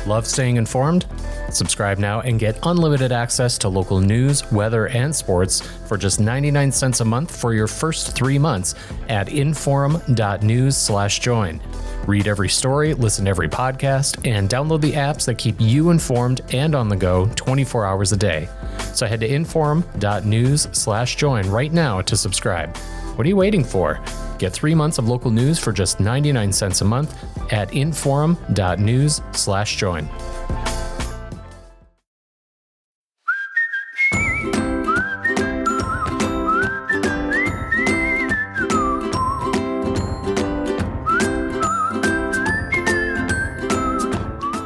Love staying informed? Subscribe now and get unlimited access to local news, weather, and sports for just 99 cents a month for your first 3 months at inforum.news/join. Read every story, listen to every podcast, and download the apps that keep you informed and on the go 24 hours a day. So head to inforum.news/join right now to subscribe. What are you waiting for? Get 3 months of local news for just 99 cents a month at inforum.news/join.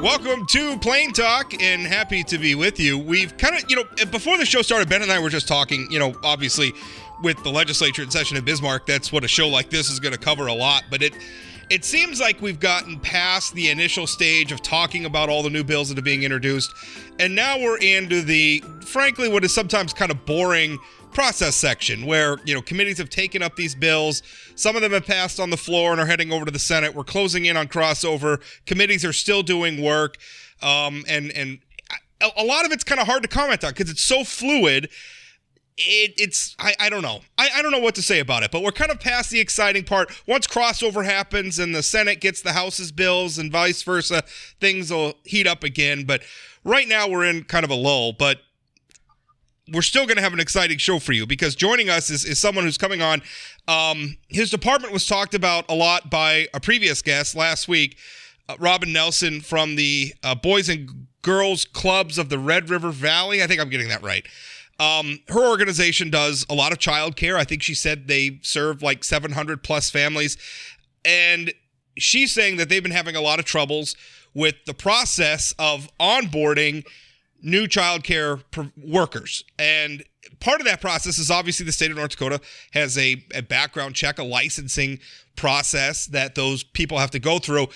Welcome to Plain Talk, and happy to be with you. We've kind of, before the show started, Ben and I were just talking, obviously with the legislature in session in Bismarck, that's what a show like this is going to cover a lot. But it seems like we've gotten past the initial stage of talking about all the new bills that are being introduced, and now we're into the, frankly, what is sometimes kind of boring process section where, committees have taken up these bills. Some of them have passed on the floor and are heading over to the Senate. We're closing in on crossover. Committees are still doing work. And a lot of it's kind of hard to comment on because it's so fluid. I don't know. I don't know what to say about it, but we're kind of past the exciting part. Once crossover happens and the Senate gets the House's bills and vice versa, things will heat up again. But right now we're in kind of a lull, but we're still going to have an exciting show for you because joining us is someone who's coming on. His department was talked about a lot by a previous guest last week, Robin Nelson from the Boys and Girls Clubs of the Red River Valley. I think I'm getting that right. Her organization does a lot of childcare. I think she said they serve like 700 plus families. And she's saying that they've been having a lot of troubles with the process of onboarding new child care workers. And part of that process is obviously the state of North Dakota has a background check, a licensing process that those people have to go through.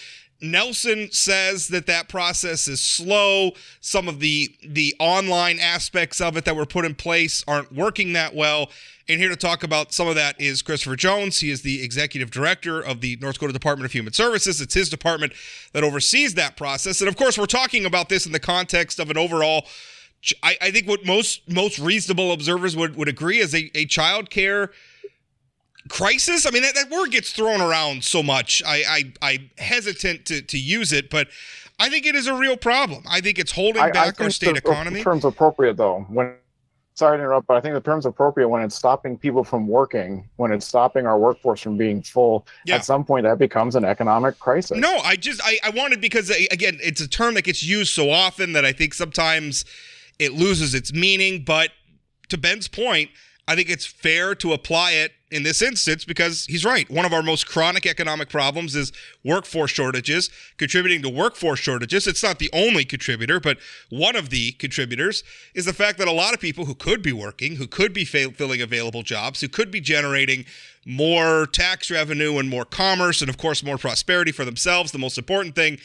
Nelson says that process is slow. Some of the online aspects of it that were put in place aren't working that well. And here to talk about some of that is Christopher Jones. He is the executive director of the North Dakota Department of Human Services. It's his department that oversees that process. And of course, we're talking about this in the context of an overall, I think what most reasonable observers would agree is a child care crisis. I mean, that word gets thrown around so much. I'm hesitant to use it, but I think it is a real problem. I think it's holding back our state economy. The term's appropriate, though. Sorry to interrupt, but I think the term's appropriate when it's stopping people from working, when it's stopping our workforce from being full. Yeah. At some point, that becomes an economic crisis. No, I wanted, because, again, it's a term that gets used so often that I think sometimes it loses its meaning. But to Ben's point, I think it's fair to apply it in this instance because he's right. One of our most chronic economic problems is workforce shortages. Contributing to workforce shortages, it's not the only contributor, but one of the contributors is the fact that a lot of people who could be working, who could be filling available jobs, who could be generating more tax revenue and more commerce and, of course, more prosperity for themselves, the most important thing,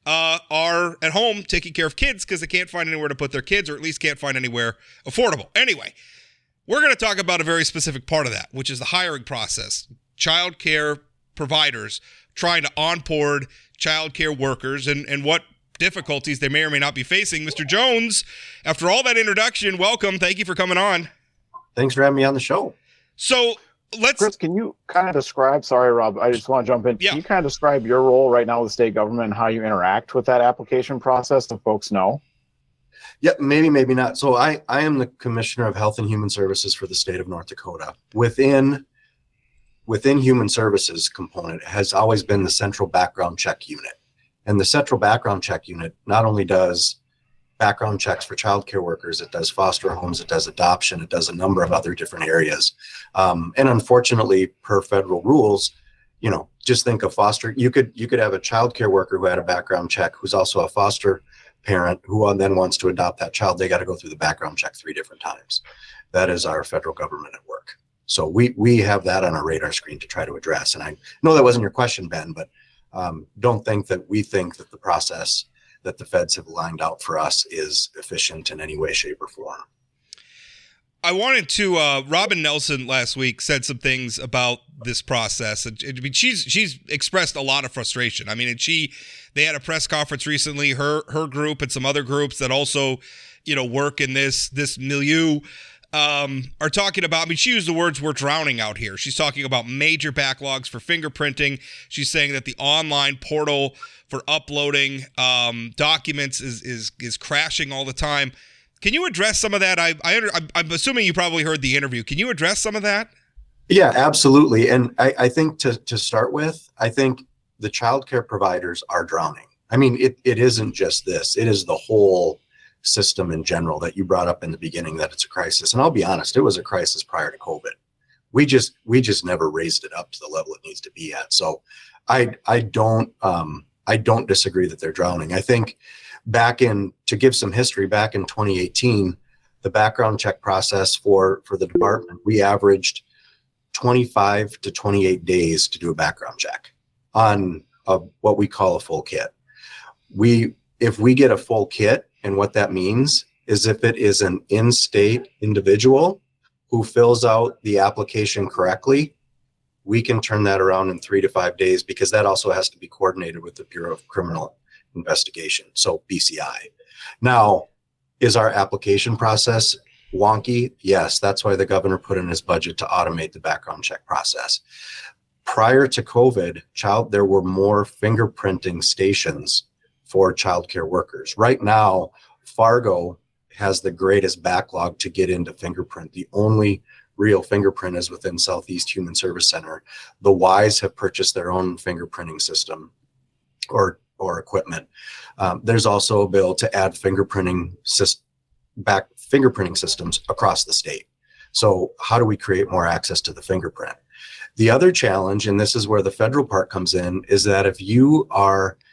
are at home taking care of kids because they can't find anywhere to put their kids, or at least can't find anywhere affordable. Anyway, we're going to talk about a very specific part of that, which is the hiring process. Child care providers trying to onboard child care workers and what difficulties they may or may not be facing. Mr. Jones, after all that introduction, welcome. Thank you for coming on. Thanks for having me on the show. So Chris, can you kind of describe, sorry, Rob, I just want to jump in. Yeah. Can you kind of describe your role right now with the state government and how you interact with that application process so folks know? Yeah, maybe not. So I am the Commissioner of Health and Human Services for the state of North Dakota. Within Human Services component has always been the Central Background Check Unit. And the Central Background Check Unit not only does background checks for child care workers, it does foster homes, it does adoption, it does a number of other different areas. And unfortunately, per federal rules, just think of foster. You could have a child care worker who had a background check who's also a foster parent who then wants to adopt that child. They got to go through the background check 3 different times. That is our federal government at work. So we have that on our radar screen to try to address. And I know that wasn't your question, Ben, but don't think that we think that the process that the feds have lined out for us is efficient in any way, shape, or form. I wanted to. Robin Nelson last week said some things about this process. I mean, she's expressed a lot of frustration. I mean, they had a press conference recently. Her group and some other groups that also, work in this milieu, are talking about. I mean, she used the words "we're drowning out here." She's talking about major backlogs for fingerprinting. She's saying that the online portal for uploading documents is crashing all the time. Can you address some of that? I'm assuming you probably heard the interview. Can you address some of that? Yeah, absolutely. And I think to start with, I think the childcare providers are drowning. I mean, it isn't just this. It is the whole system in general that you brought up in the beginning, that it's a crisis. And I'll be honest, it was a crisis prior to COVID. We just never raised it up to the level it needs to be at. So I don't disagree that they're drowning. I think to give some history, back in 2018, the background check process for the department, we averaged 25 to 28 days to do a background check on what we call a full kit. If we get a full kit, and what that means is if it is an in-state individual who fills out the application correctly, we can turn that around in 3 to 5 days, because that also has to be coordinated with the Bureau of Criminal Investigation, so BCI. Now, is our application process wonky? Yes, that's why the governor put in his budget to automate the background check process. Prior to COVID, there were more fingerprinting stations for childcare workers. Right now, Fargo has the greatest backlog to get into fingerprint. The only real fingerprint is within Southeast Human Service Center. The Ys have purchased their own fingerprinting system or equipment. There's also a bill to add fingerprinting systems across the state. So how do we create more access to the fingerprint? The other challenge, and this is where the federal part comes in, is that if you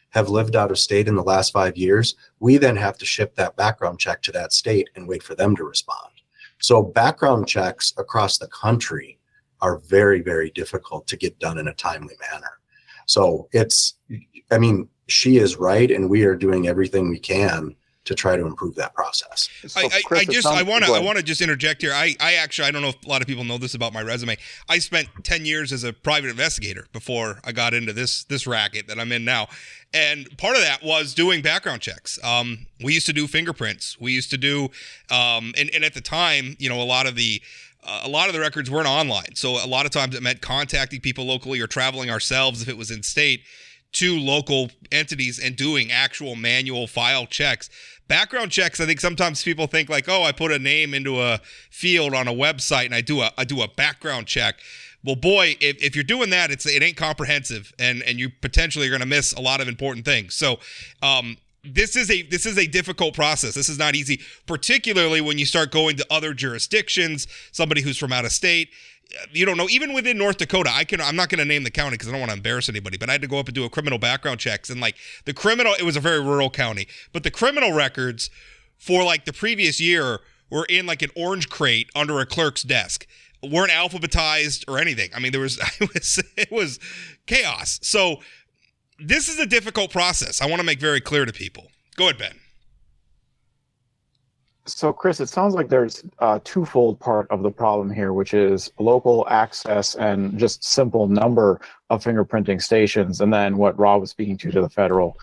have lived out of state in the last 5 years, we then have to ship that background check to that state and wait for them to respond. So background checks across the country are very, very difficult to get done in a timely manner. So she is right, and we are doing everything we can to try to improve that process. So Chris, I want to just interject here. I don't know if a lot of people know this about my resume. I spent 10 years as a private investigator before I got into this racket that I'm in now. And part of that was doing background checks. We used to do fingerprints. We used to do, and at the time, a lot of the records weren't online. So a lot of times it meant contacting people locally or traveling ourselves if it was in state to local entities and doing actual manual file checks. Background checks, I think sometimes people think like, oh, I put a name into a field on a website and I do a background check. Well, boy, if you're doing that, it ain't comprehensive, and you potentially are going to miss a lot of important things. So this is a difficult process. This is not easy, particularly when you start going to other jurisdictions, somebody who's from out of state. You don't know, even within North Dakota, I'm not going to name the county because I don't want to embarrass anybody, but I had to go up and do a criminal background checks, and it was a very rural county, but the criminal records for the previous year were in an orange crate under a clerk's desk, weren't alphabetized or anything. I mean, it was chaos. So this is a difficult process. I want to make very clear to people. Go ahead, Ben. So, Chris, it sounds like there's a twofold part of the problem here, which is local access and just simple number of fingerprinting stations, and then what Rob was speaking to the federal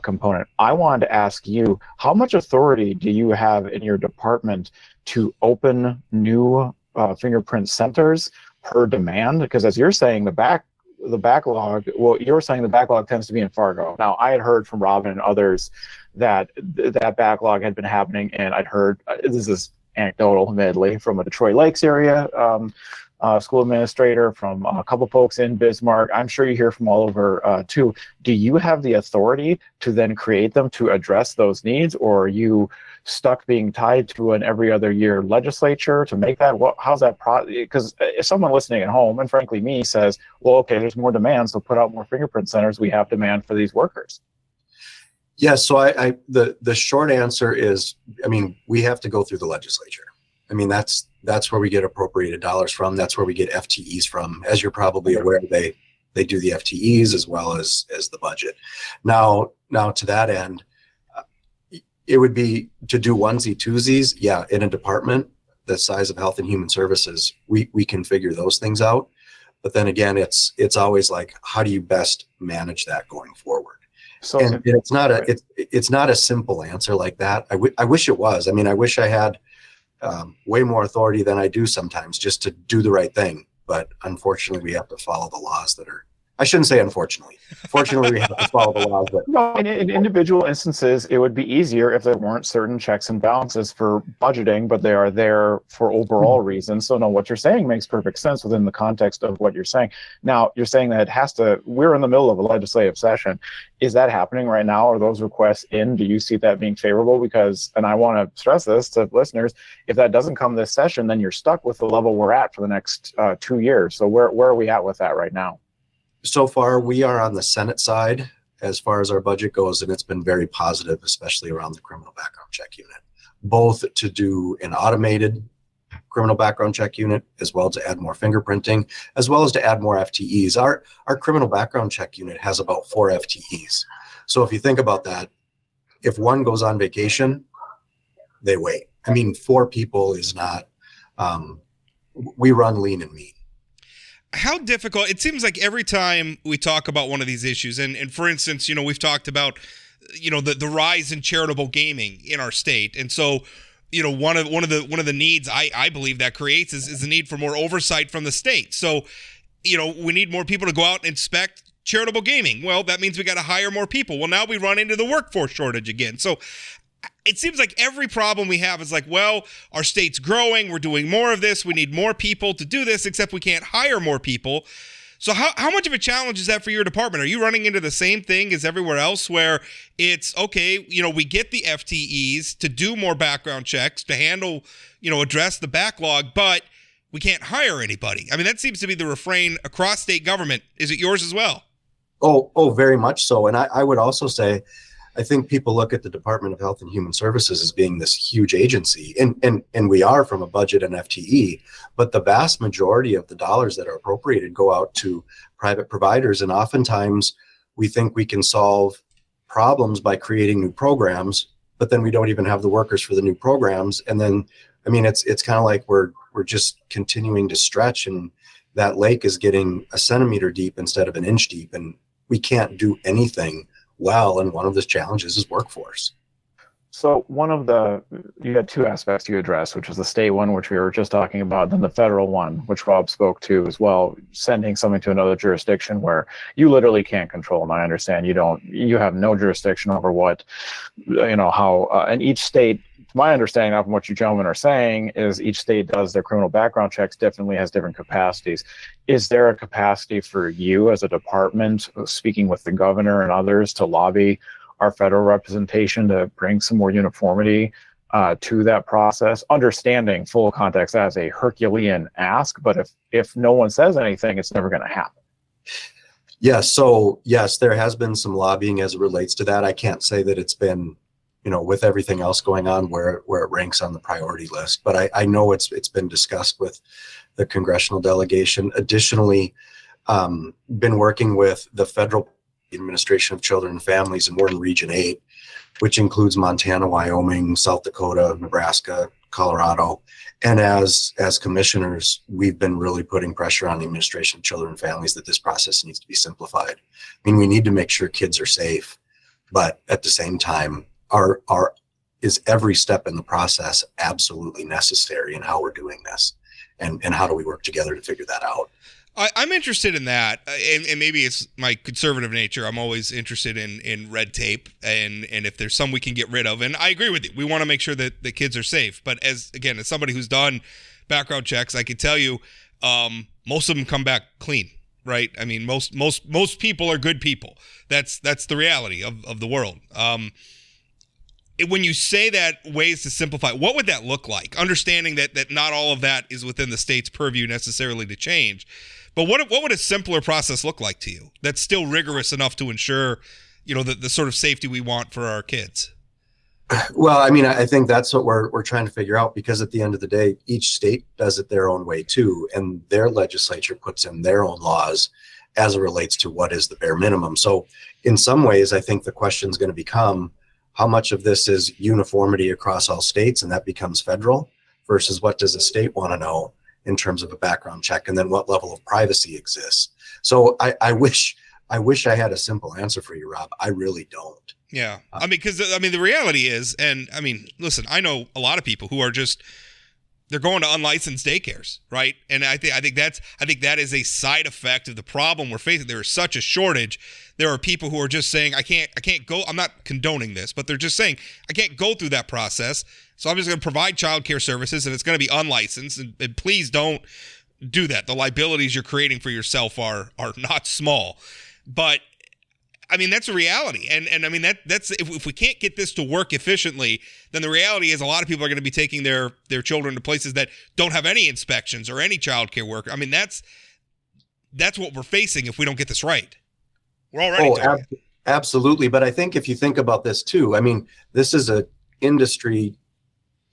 component. I wanted to ask you, how much authority do you have in your department to open new fingerprint centers per demand? Because as you're saying, the backlog, you're saying the backlog tends to be in Fargo. Now, I had heard from Robin and others that backlog had been happening, and I'd heard, this is anecdotal, admittedly, from a Detroit Lakes area school administrator, from a couple folks in Bismarck. I'm sure you hear from all over too. Do you have the authority to then create them to address those needs, or are you stuck being tied to an every other year legislature to make that? How's that? Because if someone listening at home, and frankly me, says, well, okay, there's more demand, so put out more fingerprint centers. We have demand for these workers. Yeah, so the short answer is, we have to go through the legislature. That's where we get appropriated dollars from. That's where we get FTEs from. As you're probably aware, they do the FTEs as well as the budget. Now to that end, it would be to do onesie twosies. Yeah, in a department, the size of Health and Human Services, we can figure those things out. But then again, it's always like, how do you best manage that going forward? So And it's not a simple answer like that. I wish it was. I mean, I wish I had way more authority than I do sometimes just to do the right thing. But unfortunately, we have to follow the laws that are, I shouldn't say unfortunately. Fortunately, we have to follow the laws. But no, in individual instances, it would be easier if there weren't certain checks and balances for budgeting, but they are there for overall reasons. So no, what you're saying makes perfect sense within the context of what you're saying. Now, you're saying that we're in the middle of a legislative session. Is that happening right now? Are those requests in? Do you see that being favorable? Because, and I want to stress this to listeners, if that doesn't come this session, then you're stuck with the level we're at for the next 2 years. So where are we at with that right now? so far, we are on the Senate side as far as our budget goes, and it's been very positive, especially around the criminal background check unit, both to do an automated criminal background check unit, as well as to add more fingerprinting, as well as to add more FTEs. Our criminal background check unit has about 4 FTEs. So if you think about that, if one goes on vacation, they wait. I mean, 4 people is not, we run lean and mean. How difficult, it seems like every time we talk about one of these issues, and for instance, you know, we've talked about, you know, the rise in charitable gaming in our state. And so, you know, one of the needs I believe that creates is the need for more oversight from the state. So, you know, we need more people to go out and inspect charitable gaming. Well, that means we got to hire more people. Well, now we run into the workforce shortage again. So it seems like every problem we have is like, well, our state's growing, we're doing more of this, we need more people to do this, except we can't hire more people. So how much of a challenge is that for your department? Are you running into the same thing as everywhere else where it's, okay, you know, we get the FTEs to do more background checks, to handle, you know, address the backlog, but we can't hire anybody? I mean, that seems to be the refrain across state government. Is it yours as well? Oh, very much so. And I would also say, I think people look at the Department of Health and Human Services as being this huge agency, and we are from a budget and FTE, but the vast majority of the dollars that are appropriated go out to private providers. And oftentimes we think we can solve problems by creating new programs, but then we don't even have the workers for the new programs. And then, I mean, it's kind of like we're just continuing to stretch, and that lake is getting a centimeter deep instead of an inch deep, and we can't do anything well, and one of the challenges is workforce. So you had 2 aspects you addressed, which was the state one, which we were just talking about, then the federal one, which Rob spoke to as well, sending something to another jurisdiction where you literally can't control. And I understand you have no jurisdiction over what, you know, how, and each state, my understanding of what you gentlemen are saying is each state does their criminal background checks differently, has different capacities. Is there a capacity for you as a department, speaking with the governor and others, to lobby our federal representation to bring some more uniformity to that process? Understanding full context as a Herculean ask, but if no one says anything, it's never going to happen. Yes. So yes, there has been some lobbying as it relates to that. I can't say that it's been, you know, with everything else going on, where it ranks on the priority list, but I know it's been discussed with the congressional delegation. Additionally, been working with the Federal Administration of Children and Families, and we're in Region 8, which includes Montana, Wyoming, South Dakota, Nebraska, Colorado. And as commissioners, we've been really putting pressure on the Administration of Children and Families that this process needs to be simplified. I mean, we need to make sure kids are safe, but at the same time, is every step in the process absolutely necessary in how we're doing this, and how do we work together to figure that out? I'm interested in that, and maybe it's my conservative nature. I'm always interested in red tape, and if there's some we can get rid of. And I agree with you. We want to make sure that the kids are safe. But as somebody who's done background checks, I can tell you, most of them come back clean, right? I mean, most people are good people. That's the reality of the world. When you say that, ways to simplify, what would that look like? Understanding that not all of that is within the state's purview necessarily to change. But what would a simpler process look like to you that's still rigorous enough to ensure, you know, the sort of safety we want for our kids? Well, I mean, I think that's what we're trying to figure out, because at the end of the day, each state does it their own way too, and their legislature puts in their own laws as it relates to what is the bare minimum. So in some ways, I think the question is going to become, how much of this is uniformity across all states, and that becomes federal, versus what does the state want to know in terms of a background check, and then what level of privacy exists. So I wish I had a simple answer for you, Rob. I really don't. Yeah. I mean, because the reality is, and I mean, listen, I know a lot of people who are just, they're going to unlicensed daycares, right? And I think that is a side effect of the problem we're facing. There is such a shortage. There are people who are just saying, I can't go. I'm not condoning this, but they're just saying, I can't go through that process. So I'm just going to provide childcare services, and it's going to be unlicensed. And please don't do that. The liabilities you're creating for yourself are not small. But I mean, that's a reality. And I mean, that's if we can't get this to work efficiently, then the reality is a lot of people are going to be taking their children to places that don't have any inspections or any childcare work. I mean, that's what we're facing if we don't get this right. We're already absolutely. But I think if you think about this too, I mean, this is a industry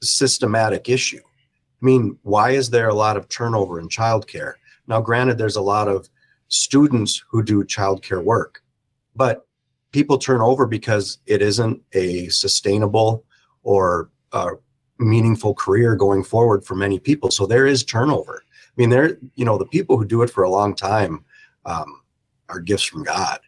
systematic issue. I mean, why is there a lot of turnover in childcare? Now, granted, there's a lot of students who do childcare work, but people turn over because it isn't a sustainable or meaningful career going forward for many people. So there is turnover. I mean, the people who do it for a long time are gifts from God.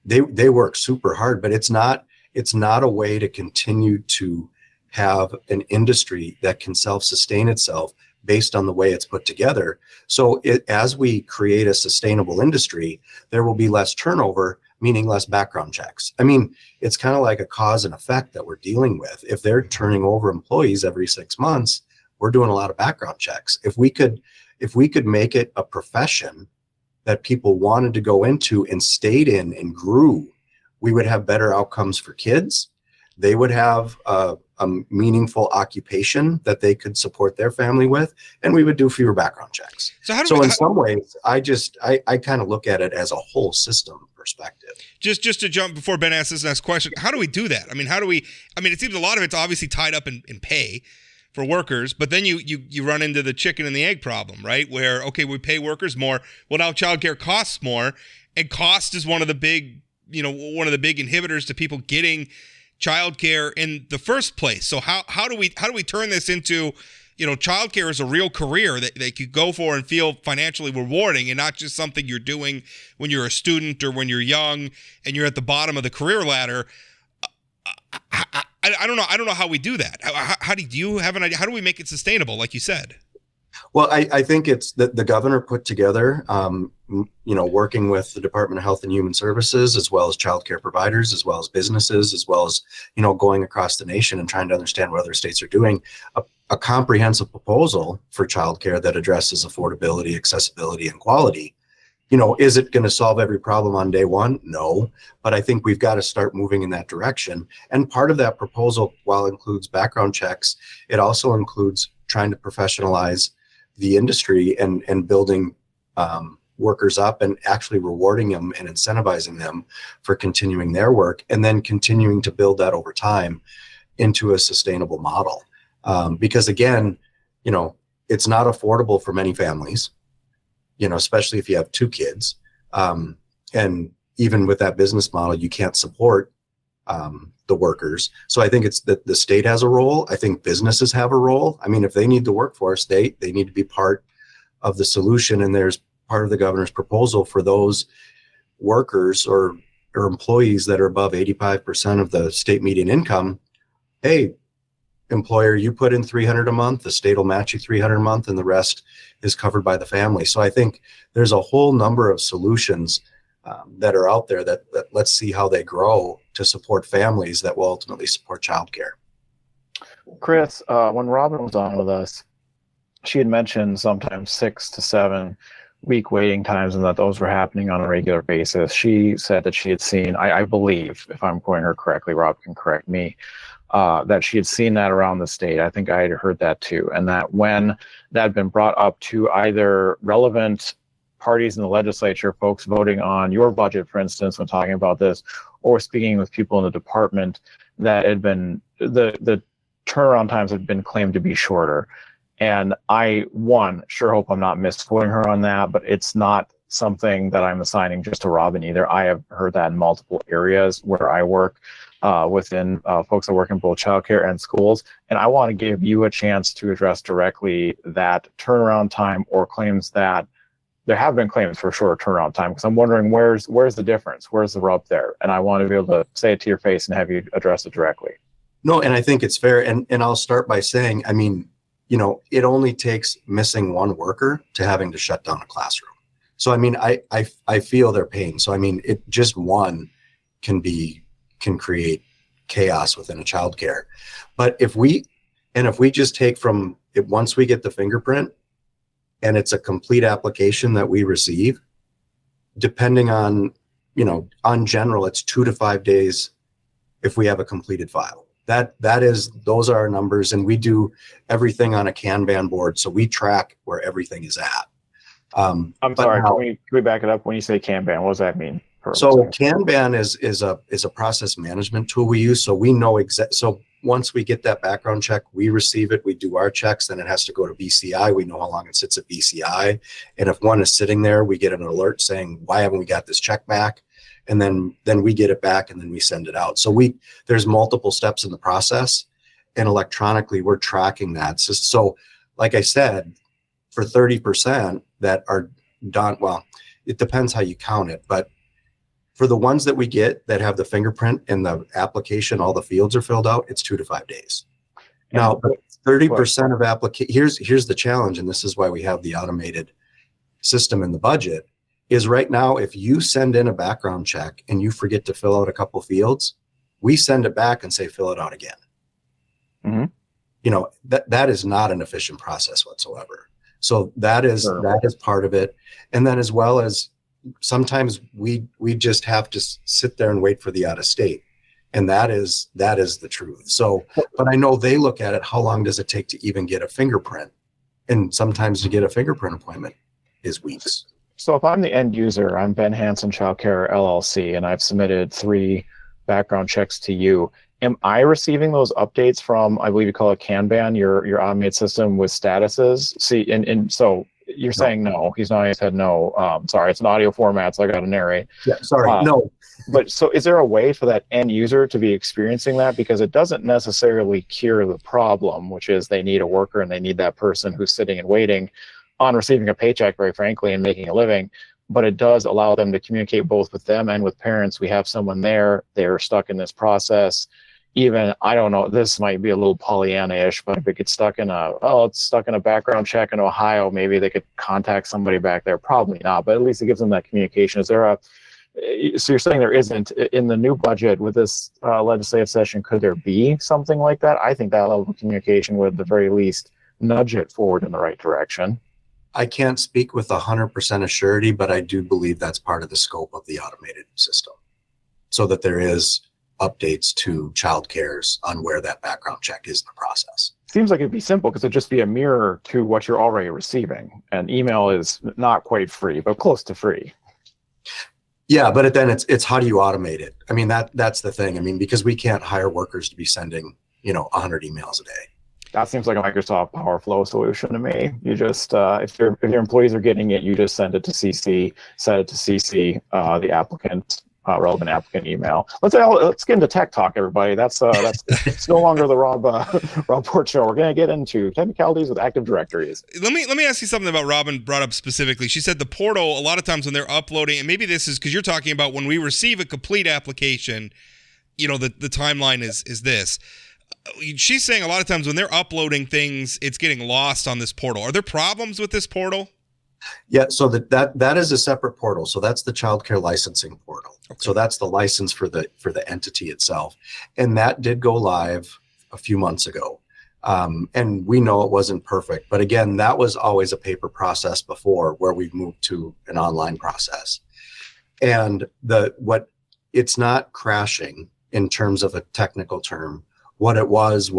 They work super hard, but it's not a way to continue to have an industry that can self-sustain itself based on the way it's put together. So as we create a sustainable industry, there will be less turnover, meaning less background checks. I mean, it's kind of like a cause and effect that we're dealing with. If they're turning over employees every 6 months, we're doing a lot of background checks. If we could make it a profession that people wanted to go into and stayed in and grew, we would have better outcomes for kids. They would have a meaningful occupation that they could support their family with, and we would do fewer background checks. So in some ways, I kind of look at it as a whole system perspective. Just to jump before Ben asks this next question, how do we do that? I mean, it seems a lot of it's obviously tied up in pay for workers, but then you run into the chicken and the egg problem, right? Where, okay, we pay workers more. Well, now childcare costs more, and cost is one of the big inhibitors to people getting childcare in the first place. So how do we turn this into, childcare is a real career that they could go for and feel financially rewarding, and not just something you're doing when you're a student or when you're young and you're at the bottom of the career ladder. I don't know. I don't know how we do that. How do you have an idea? How do we make it sustainable, like you said? Well, I think it's that the governor put together, working with the Department of Health and Human Services, as well as childcare providers, as well as businesses, as well as, going across the nation and trying to understand what other states are doing, a comprehensive proposal for childcare that addresses affordability, accessibility, and quality. Is it going to solve every problem on day one? No, but I think we've got to start moving in that direction. And part of that proposal, while it includes background checks, it also includes trying to professionalize the industry and building workers up and actually rewarding them and incentivizing them for continuing their work, and then continuing to build that over time into a sustainable model. Because again, it's not affordable for many families, especially if you have 2 kids. And even with that business model, you can't support the workers. So I think it's that the state has a role. I think businesses have a role. I mean, if they need the workforce, they need to be part of the solution. And there's part of the governor's proposal for those workers or employees that are above 85% of the state median income. Hey, employer, you put in $300 a month, the state will match you $300 a month, and the rest is covered by the family. So I think there's a whole number of solutions that are out there that let's see how they grow to support families that will ultimately support childcare. Chris, when Robin was on with us, she had mentioned sometimes 6 to 7 week waiting times, and that those were happening on a regular basis. She said that she had seen, I believe, if I'm quoting her correctly, Rob can correct me, that she had seen that around the state. I think I had heard that too. And that when that had been brought up to either relevant parties in the legislature, folks voting on your budget, for instance, when talking about this, or speaking with people in the department, that had been, the turnaround times had been claimed to be shorter. And I, sure hope I'm not misquoting her on that, but it's not something that I'm assigning just to Robin either. I have heard that in multiple areas where I work. within folks that work in both childcare and schools. And I want to give you a chance to address directly that turnaround time or claims that there have been claims for short turnaround time, because I'm wondering where's the difference? Where's the rub there? And I want to be able to say it to your face and have you address it directly. No, and I think it's fair. And I'll start by saying, I mean, it only takes missing one worker to having to shut down a classroom. So, I mean, I feel their pain. So, I mean, it just one can create chaos within a childcare. But if we just take from it, once we get the fingerprint and it's a complete application that we receive, depending on, on general, it's 2 to 5 days if we have a completed file. Those are our numbers, and we do everything on a Kanban board, so we track where everything is at. I'm sorry. Can we back it up? When you say Kanban, what does that mean? So Kanban is a process management tool we use. So we know so once we get that background check, we receive it, we do our checks, then it has to go to BCI. We know how long it sits at BCI, and if one is sitting there, we get an alert saying, "Why haven't we got this check back?" And then we get it back, and then we send it out. So there's multiple steps in the process, and electronically we're tracking that. So like I said, for 30% that are done, well, it depends how you count it, but for the ones that we get that have the fingerprint and the application, all the fields are filled out, it's 2 to 5 days. Now, 30% of here's the challenge, and this is why we have the automated system in the budget, is right now, if you send in a background check and you forget to fill out a couple fields, we send it back and say, fill it out again. Mm-hmm. That is not an efficient process whatsoever. So that is part of it. And then as well as sometimes we just have to sit there and wait for the out of state. And that is the truth. So, but I know they look at it, how long does it take to even get a fingerprint? And sometimes to get a fingerprint appointment is weeks. So if I'm the end user, I'm Ben Hansen Childcare LLC, and I've submitted 3 background checks to you. Am I receiving those updates from, I believe you call it Kanban, your automated system with statuses? See, and so you're saying no. He's nodding his head no. Sorry, it's an audio format, so I got to narrate. Yeah, sorry, no. But so is there a way for that end user to be experiencing that? Because it doesn't necessarily cure the problem, which is they need a worker and they need that person who's sitting and waiting on receiving a paycheck, very frankly, and making a living. But it does allow them to communicate both with them and with parents. We have someone there, they're stuck in this process. Even, I don't know, this might be a little Pollyanna-ish, but if it gets stuck in it's stuck in a background check in Ohio, maybe they could contact somebody back there. Probably not, but at least it gives them that communication. Is there so you're saying there isn't in the new budget with this legislative session, could there be something like that? I think that level of communication would at the very least nudge it forward in the right direction. I can't speak with 100% assurity, but I do believe that's part of the scope of the automated system, so that there is updates to child cares on where that background check is in the process. Seems like it'd be simple because it'd just be a mirror to what you're already receiving. And email is not quite free, but close to free. Yeah, but then it's how do you automate it? I mean, that's the thing. I mean, because we can't hire workers to be sending 100 emails a day. That seems like a Microsoft Power Flow solution to me. You just, if your employees are getting it, you just send it to CC, set it to CC the applicant, relevant applicant email. Let's get into tech talk, everybody. That's it's no longer the Rob Port show. We're going to get into technicalities with Active Directories. Let me ask you something about Robin brought up specifically. She said the portal, a lot of times when they're uploading, and maybe this is because you're talking about when we receive a complete application, the timeline is this. She's saying a lot of times when they're uploading things, it's getting lost on this portal. Are there problems with this portal? Yeah, so that is a separate portal. So that's the child care licensing portal. Okay. So that's the license for the entity itself. And that did go live a few months ago. And we know it wasn't perfect. But again, that was always a paper process before, where we've moved to an online process. And it's not crashing in terms of a technical term. What it was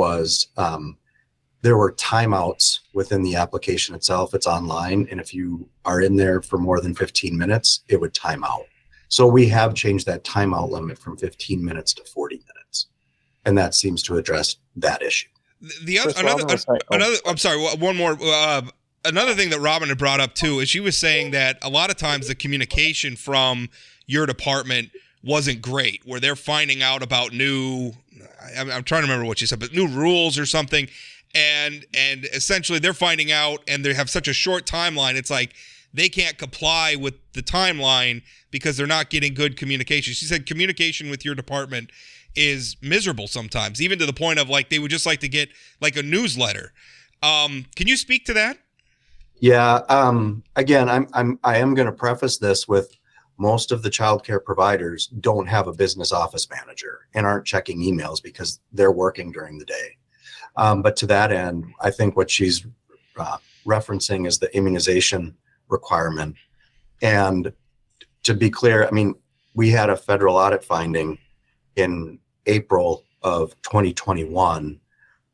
there were timeouts within the application itself. It's online, and if you are in there for more than 15 minutes, it would time out. So we have changed that timeout limit from 15 minutes to 40 minutes, and that seems to address that issue. I'm sorry, one more. Another thing that Robin had brought up too is she was saying that a lot of times the communication from your department wasn't great, where they're finding out about I'm trying to remember what she said, but new rules or something. And essentially they're finding out, and they have such a short timeline. It's like they can't comply with the timeline because they're not getting good communication. She said communication with your department is miserable sometimes, even to the point of like they would just like to get like a newsletter. Can you speak to that? Yeah. Again, I am going to preface this with most of the childcare providers don't have a business office manager and aren't checking emails because they're working during the day. But to that end, I think what she's referencing is the immunization requirement. And to be clear, I mean, we had a federal audit finding in April of 2021.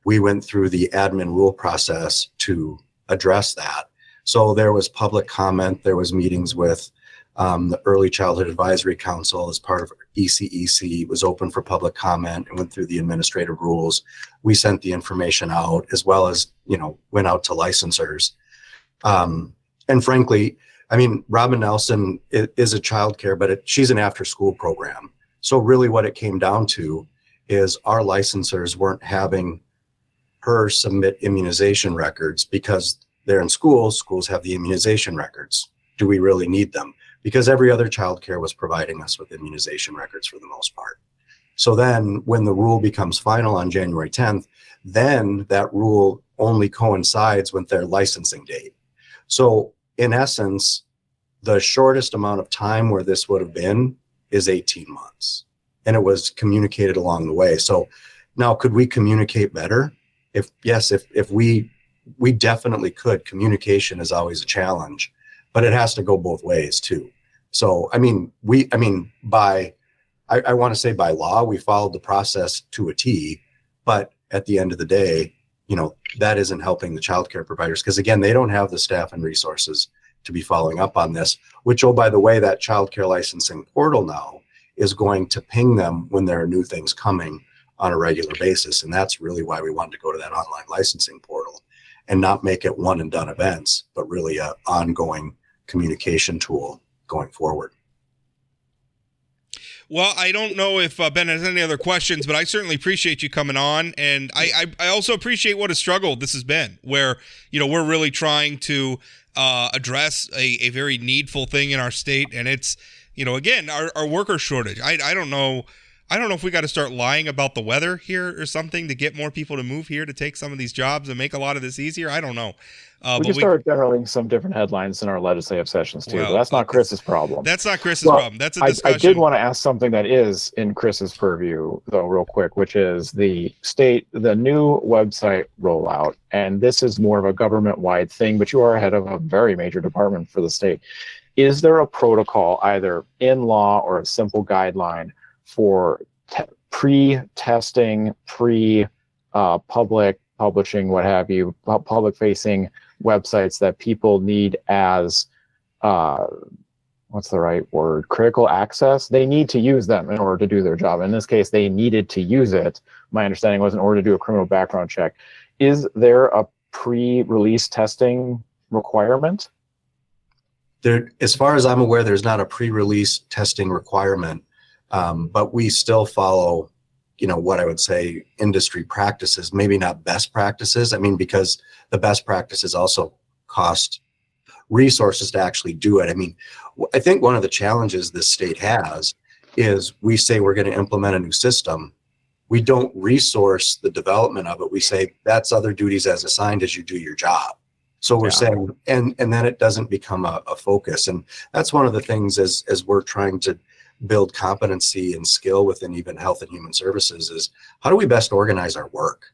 We went through the admin rule process to address that. So there was public comment, there was meetings with the Early Childhood Advisory Council as part of ECEC. It was open for public comment and went through the administrative rules. We sent the information out, as well as, went out to licensors. And frankly, I mean, Robin Nelson is a childcare, but she's an after-school program. So really what it came down to is our licensors weren't having her submit immunization records because they're in schools. Schools have the immunization records. Do we really need them? Because every other childcare was providing us with immunization records for the most part. So then when the rule becomes final on January 10th, then that rule only coincides with their licensing date. So in essence, the shortest amount of time where this would have been is 18 months. And it was communicated along the way. So now, could we communicate better? If we definitely could. Communication is always a challenge, but it has to go both ways too. So, I want to say by law, we followed the process to a T, but at the end of the day, that isn't helping the childcare providers because again, they don't have the staff and resources to be following up on this, which, oh, by the way, that childcare licensing portal now is going to ping them when there are new things coming on a regular basis. And that's really why we wanted to go to that online licensing portal and not make it one and done events, but really an ongoing communication tool going forward. Well, I don't know if Ben has any other questions, but I certainly appreciate you coming on. And I also appreciate what a struggle this has been, where, we're really trying to address a very needful thing in our state. And it's, again, our worker shortage. I don't know if we got to start lying about the weather here or something to get more people to move here to take some of these jobs and make a lot of this easier. I don't know. We can start generating some different headlines in our legislative sessions too, but that's not Chris's problem. That's not Chris's problem. That's a discussion. I did want to ask something that is in Chris's purview, though, real quick, which is the new website rollout. And this is more of a government-wide thing, but you are head of a very major department for the state. Is there a protocol, either in law or a simple guideline, for pre-testing, public publishing, what have you, public-facing websites that people need as, what's the right word, critical access? They need to use them in order to do their job. In this case, they needed to use it. My understanding was in order to do a criminal background check. Is there a pre-release testing requirement? As far as I'm aware, there's not a pre-release testing requirement, but we still follow, what I would say industry practices, maybe not best practices. I mean, because the best practices also cost resources to actually do it. I mean, I think one of the challenges this state has is we say we're going to implement a new system. We don't resource the development of it. We say that's other duties as assigned as you do your job. So we're saying, and then it doesn't become a focus. And that's one of the things as we're trying to build competency and skill within even health and human services is how do we best organize our work?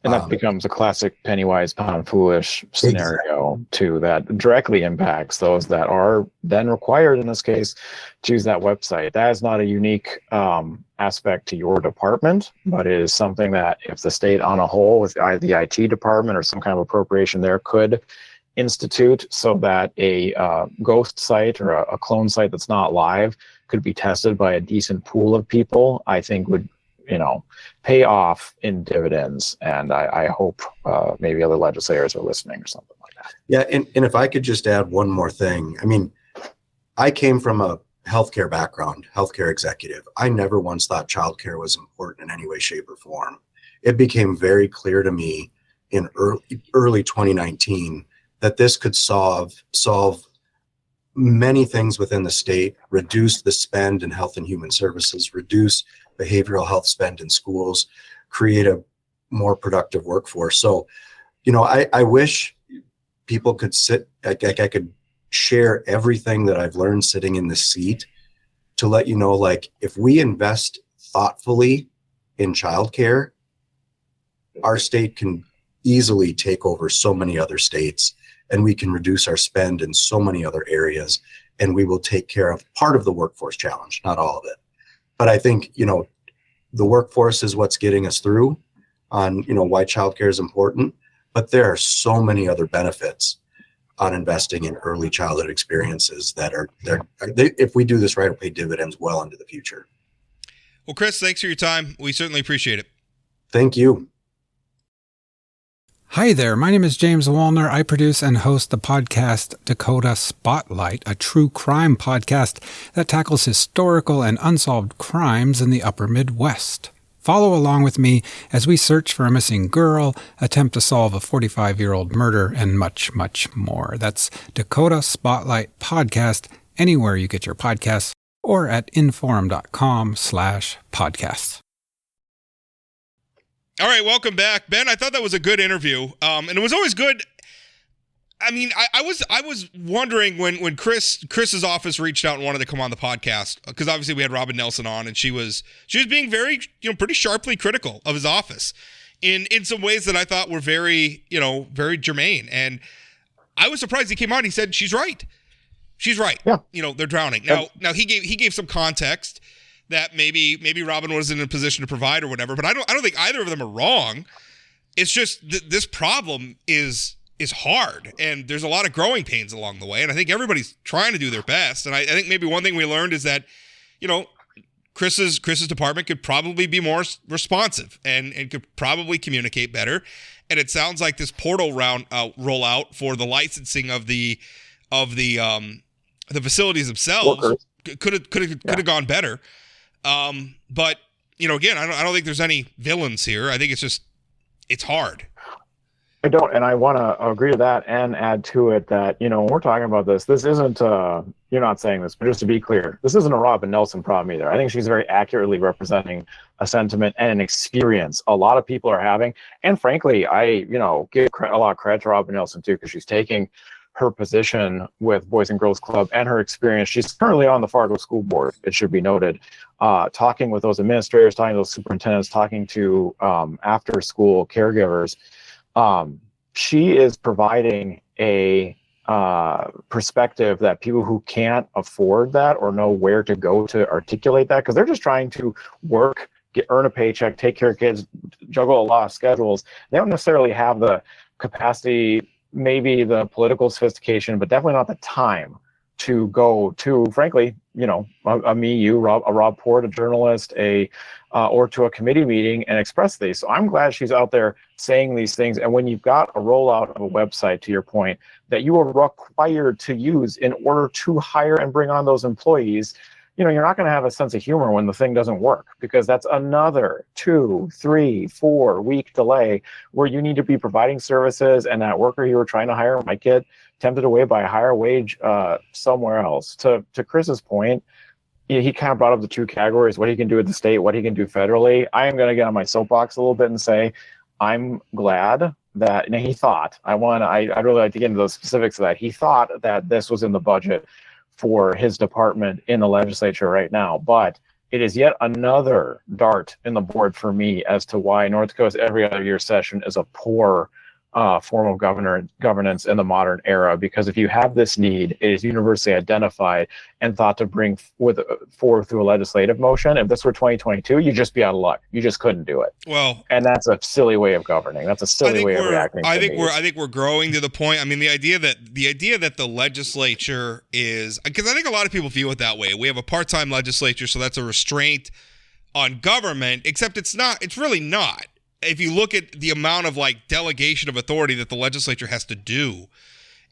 And that becomes a classic penny wise, pound foolish scenario too, that directly impacts those that are then required in this case to use that website. That is not a unique aspect to your department, but it is something that if the state on a whole with either the IT department or some kind of appropriation there could institute so that a ghost site or a clone site that's not live could be tested by a decent pool of people, I think would, pay off in dividends. And I hope maybe other legislators are listening or something like that. Yeah. And if I could just add one more thing, I mean, I came from a healthcare background, healthcare executive. I never once thought childcare was important in any way, shape, or form. It became very clear to me in early 2019 that this could solve many things within the state, reduce the spend in health and human services, reduce behavioral health spend in schools, create a more productive workforce. So, I wish people could I could share everything that I've learned sitting in this seat to let you know, like, if we invest thoughtfully in childcare, our state can easily take over so many other states, and we can reduce our spend in so many other areas, and we will take care of part of the workforce challenge, not all of it. But I think, the workforce is what's getting us through on, why childcare is important, but there are so many other benefits on investing in early childhood experiences that if we do this right, will pay dividends well into the future. Well, Chris, thanks for your time. We certainly appreciate it. Thank you. Hi there, my name is James Wallner. I produce and host the podcast Dakota Spotlight, a true crime podcast that tackles historical and unsolved crimes in the upper Midwest. Follow along with me as we search for a missing girl, attempt to solve a 45-year-old murder, and much, much more. That's Dakota Spotlight Podcast, anywhere you get your podcasts, or at inforum.com/podcasts. All right, welcome back, Ben. I thought that was a good interview, and it was always good. I mean, I was wondering when Chris's office reached out and wanted to come on the podcast, because obviously we had Robin Nelson on, and she was being very, pretty sharply critical of his office in some ways that I thought were very, very germane. And I was surprised he came on. He said she's right. She's right. Yeah. They're drowning. Now he gave some context that maybe Robin wasn't in a position to provide or whatever, but I don't think either of them are wrong. It's just this problem is hard, and there's a lot of growing pains along the way, and I think everybody's trying to do their best. And I think maybe one thing we learned is that, Chris's department could probably be more responsive and could probably communicate better. And it sounds like this portal rollout for the licensing of the facilities themselves could have gone better. But again, I don't think there's any villains here. I think it's hard. I don't, and I want to agree to that and add to it that, when we're talking about this isn't, you're not saying this, but just to be clear, this isn't a Robin Nelson problem either. I think she's very accurately representing a sentiment and an experience a lot of people are having. And frankly, I, give a lot of credit to Robin Nelson too, because she's taking her position with Boys and Girls Club and her experience. She's currently on the Fargo School Board, it should be noted, talking with those administrators, talking to those superintendents, talking to after school caregivers. She is providing a perspective that people who can't afford that or know where to go to articulate that, because they're just trying to work, earn a paycheck, take care of kids, juggle a lot of schedules. They don't necessarily have the capacity, maybe the political sophistication, but definitely not the time to go to, frankly, Rob Port, a journalist, or to a committee meeting and express these. So I'm glad she's out there saying these things. And when you've got a rollout of a website, to your point, that you are required to use in order to hire and bring on those employees, you're not going to have a sense of humor when the thing doesn't work, because that's another 2, 3, 4 week delay where you need to be providing services, and that worker you were trying to hire might get tempted away by a higher wage somewhere else. To Chris's point, he kind of brought up the two categories: what he can do at the state, what he can do federally. I am going to get on my soapbox a little bit and say I'm glad that he thought, I'd really like to get into those specifics of that. He thought that this was in the budget for his department in the legislature right now, but it is yet another dart in the board for me as to why North Dakota's every other year session is a poor form of governance in the modern era. Because if you have this need, it is universally identified and thought to bring forward through a legislative motion. If this were 2022, you'd just be out of luck. You just couldn't do it. Well, and that's a silly way of governing. That's a silly way of reacting. I think we're growing to the point. I mean, the idea that the legislature is, because I think a lot of people view it that way. We have a part-time legislature, so that's a restraint on government. Except it's not. It's really not. If you look at the amount of delegation of authority that the legislature has to do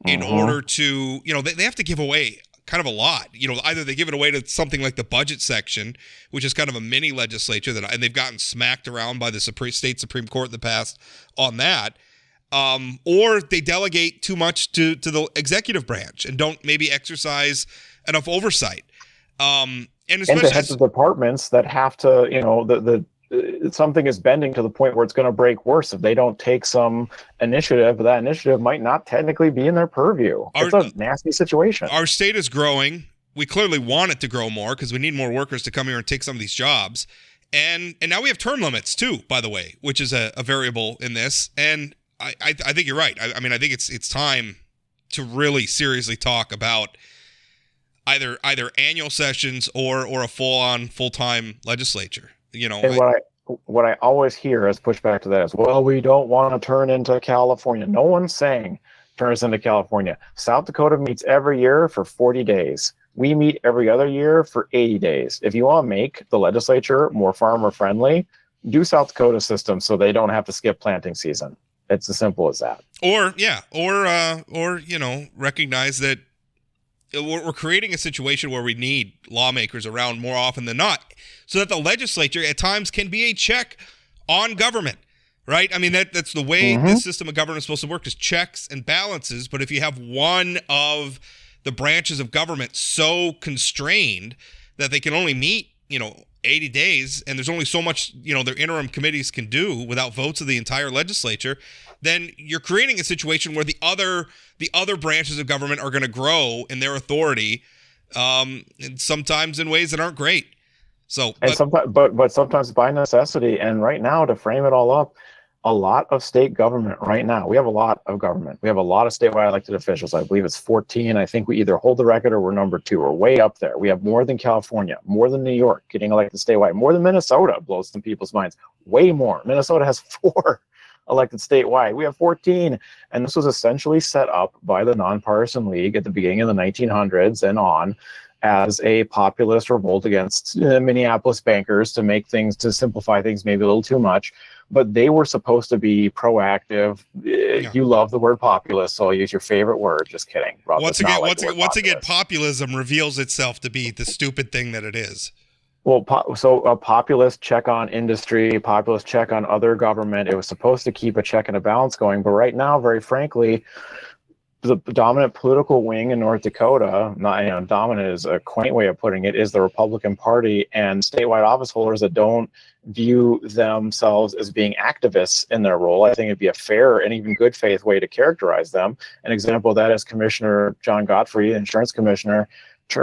in order to, they have to give away kind of a lot. Either they give it away to something like the budget section, which is kind of a mini legislature and they've gotten smacked around by the state Supreme Court in the past on that, or they delegate too much to the executive branch and don't maybe exercise enough oversight. And especially the heads of departments that have to, something is bending to the point where it's going to break worse if they don't take some initiative. That initiative might not technically be in their purview. It's a nasty situation. Our state is growing. We clearly want it to grow more because we need more workers to come here and take some of these jobs. And now we have term limits too, by the way, which is a variable in this. And I think you're right. I mean, I think it's time to really seriously talk about either annual sessions or a full-time legislature. And what I always hear as pushback to that is, well, we don't want to turn into California. No one's saying turn us into California. South Dakota meets every year for 40 days. We meet every other year for 80 days. If you want to make the legislature more farmer friendly, do South Dakota system so they don't have to skip planting season. It's as simple as that. Or recognize that we're creating a situation where we need lawmakers around more often than not, so that the legislature at times can be a check on government, right? I mean, that's the way this system of government is supposed to work, is checks and balances. But if you have one of the branches of government so constrained that they can only meet, 80 days, and there's only so much, their interim committees can do without votes of the entire legislature, then you're creating a situation where the other branches of government are going to grow in their authority, and sometimes in ways that aren't great. So, but sometimes by necessity. And right now, to frame it all up, a lot of state government right now, we have a lot of government. We have a lot of statewide elected officials. I believe it's 14. I think we either hold the record or we're number 2. We're way up there. We have more than California, more than New York getting elected statewide, more than Minnesota, blows some people's minds. Way more. Minnesota has 4 elected statewide. We have 14. And this was essentially set up by the Nonpartisan League at the beginning of the 1900s and on as a populist revolt against Minneapolis bankers to simplify things maybe a little too much. But they were supposed to be proactive. Yeah. You love the word populist, so I'll use your favorite word. Just kidding. Rob, once again, populism reveals itself to be the stupid thing that it is. Well, so a populist check on industry, populist check on other government. It was supposed to keep a check and a balance going. But right now, very frankly, the dominant political wing in North Dakota, dominant is a quaint way of putting it, is the Republican Party, and statewide office holders that don't view themselves as being activists in their role. I think it'd be a fair and even good faith way to characterize them. An example of that is Commissioner John Godfrey, insurance commissioner,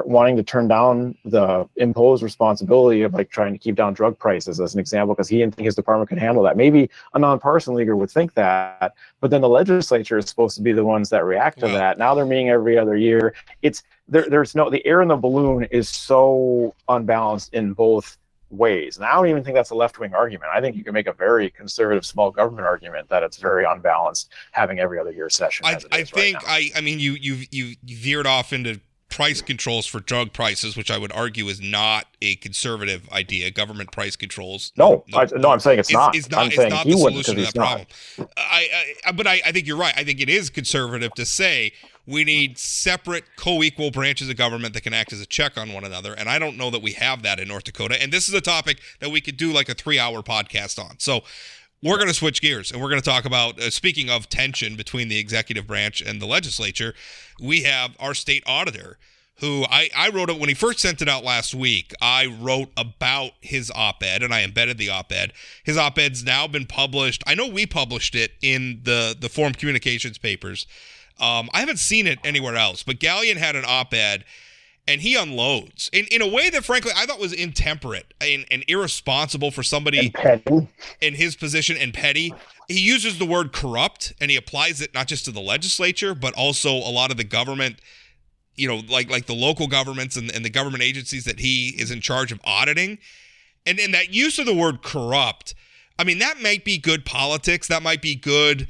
wanting to turn down the imposed responsibility of trying to keep down drug prices as an example, because he didn't think his department could handle that. Maybe a nonpartisan leaguer would think that, but then the legislature is supposed to be the ones that react to that. Now they're meeting every other year. The air in the balloon is so unbalanced in both ways. And I don't even think that's a left-wing argument. I think you can make a very conservative small government argument that it's very unbalanced having every other year session. You veered off into price controls for drug prices, which I would argue is not a conservative idea. Government price controls. I'm saying it's not. I'm saying not he the wouldn't solution to that not. problem. But I think you're right. I think it is conservative to say we need separate co-equal branches of government that can act as a check on one another. And I don't know that we have that in North Dakota. And this is a topic that we could do like a 3-hour podcast on. So we're going to switch gears, and we're going to talk about, speaking of tension between the executive branch and the legislature, we have our state auditor, who I wrote it when he first sent it out last week. I wrote about his op-ed, and I embedded the op-ed. His op-ed's now been published. I know we published it in the Forum Communications papers. I haven't seen it anywhere else, but Gallion had an op-ed, and he unloads in a way that, frankly, I thought was intemperate and irresponsible for somebody in his position, and petty. He uses the word corrupt, and he applies it not just to the legislature, but also a lot of the government, like the local governments and the government agencies that he is in charge of auditing. And that use of the word corrupt, I mean, that might be good politics. That might be good,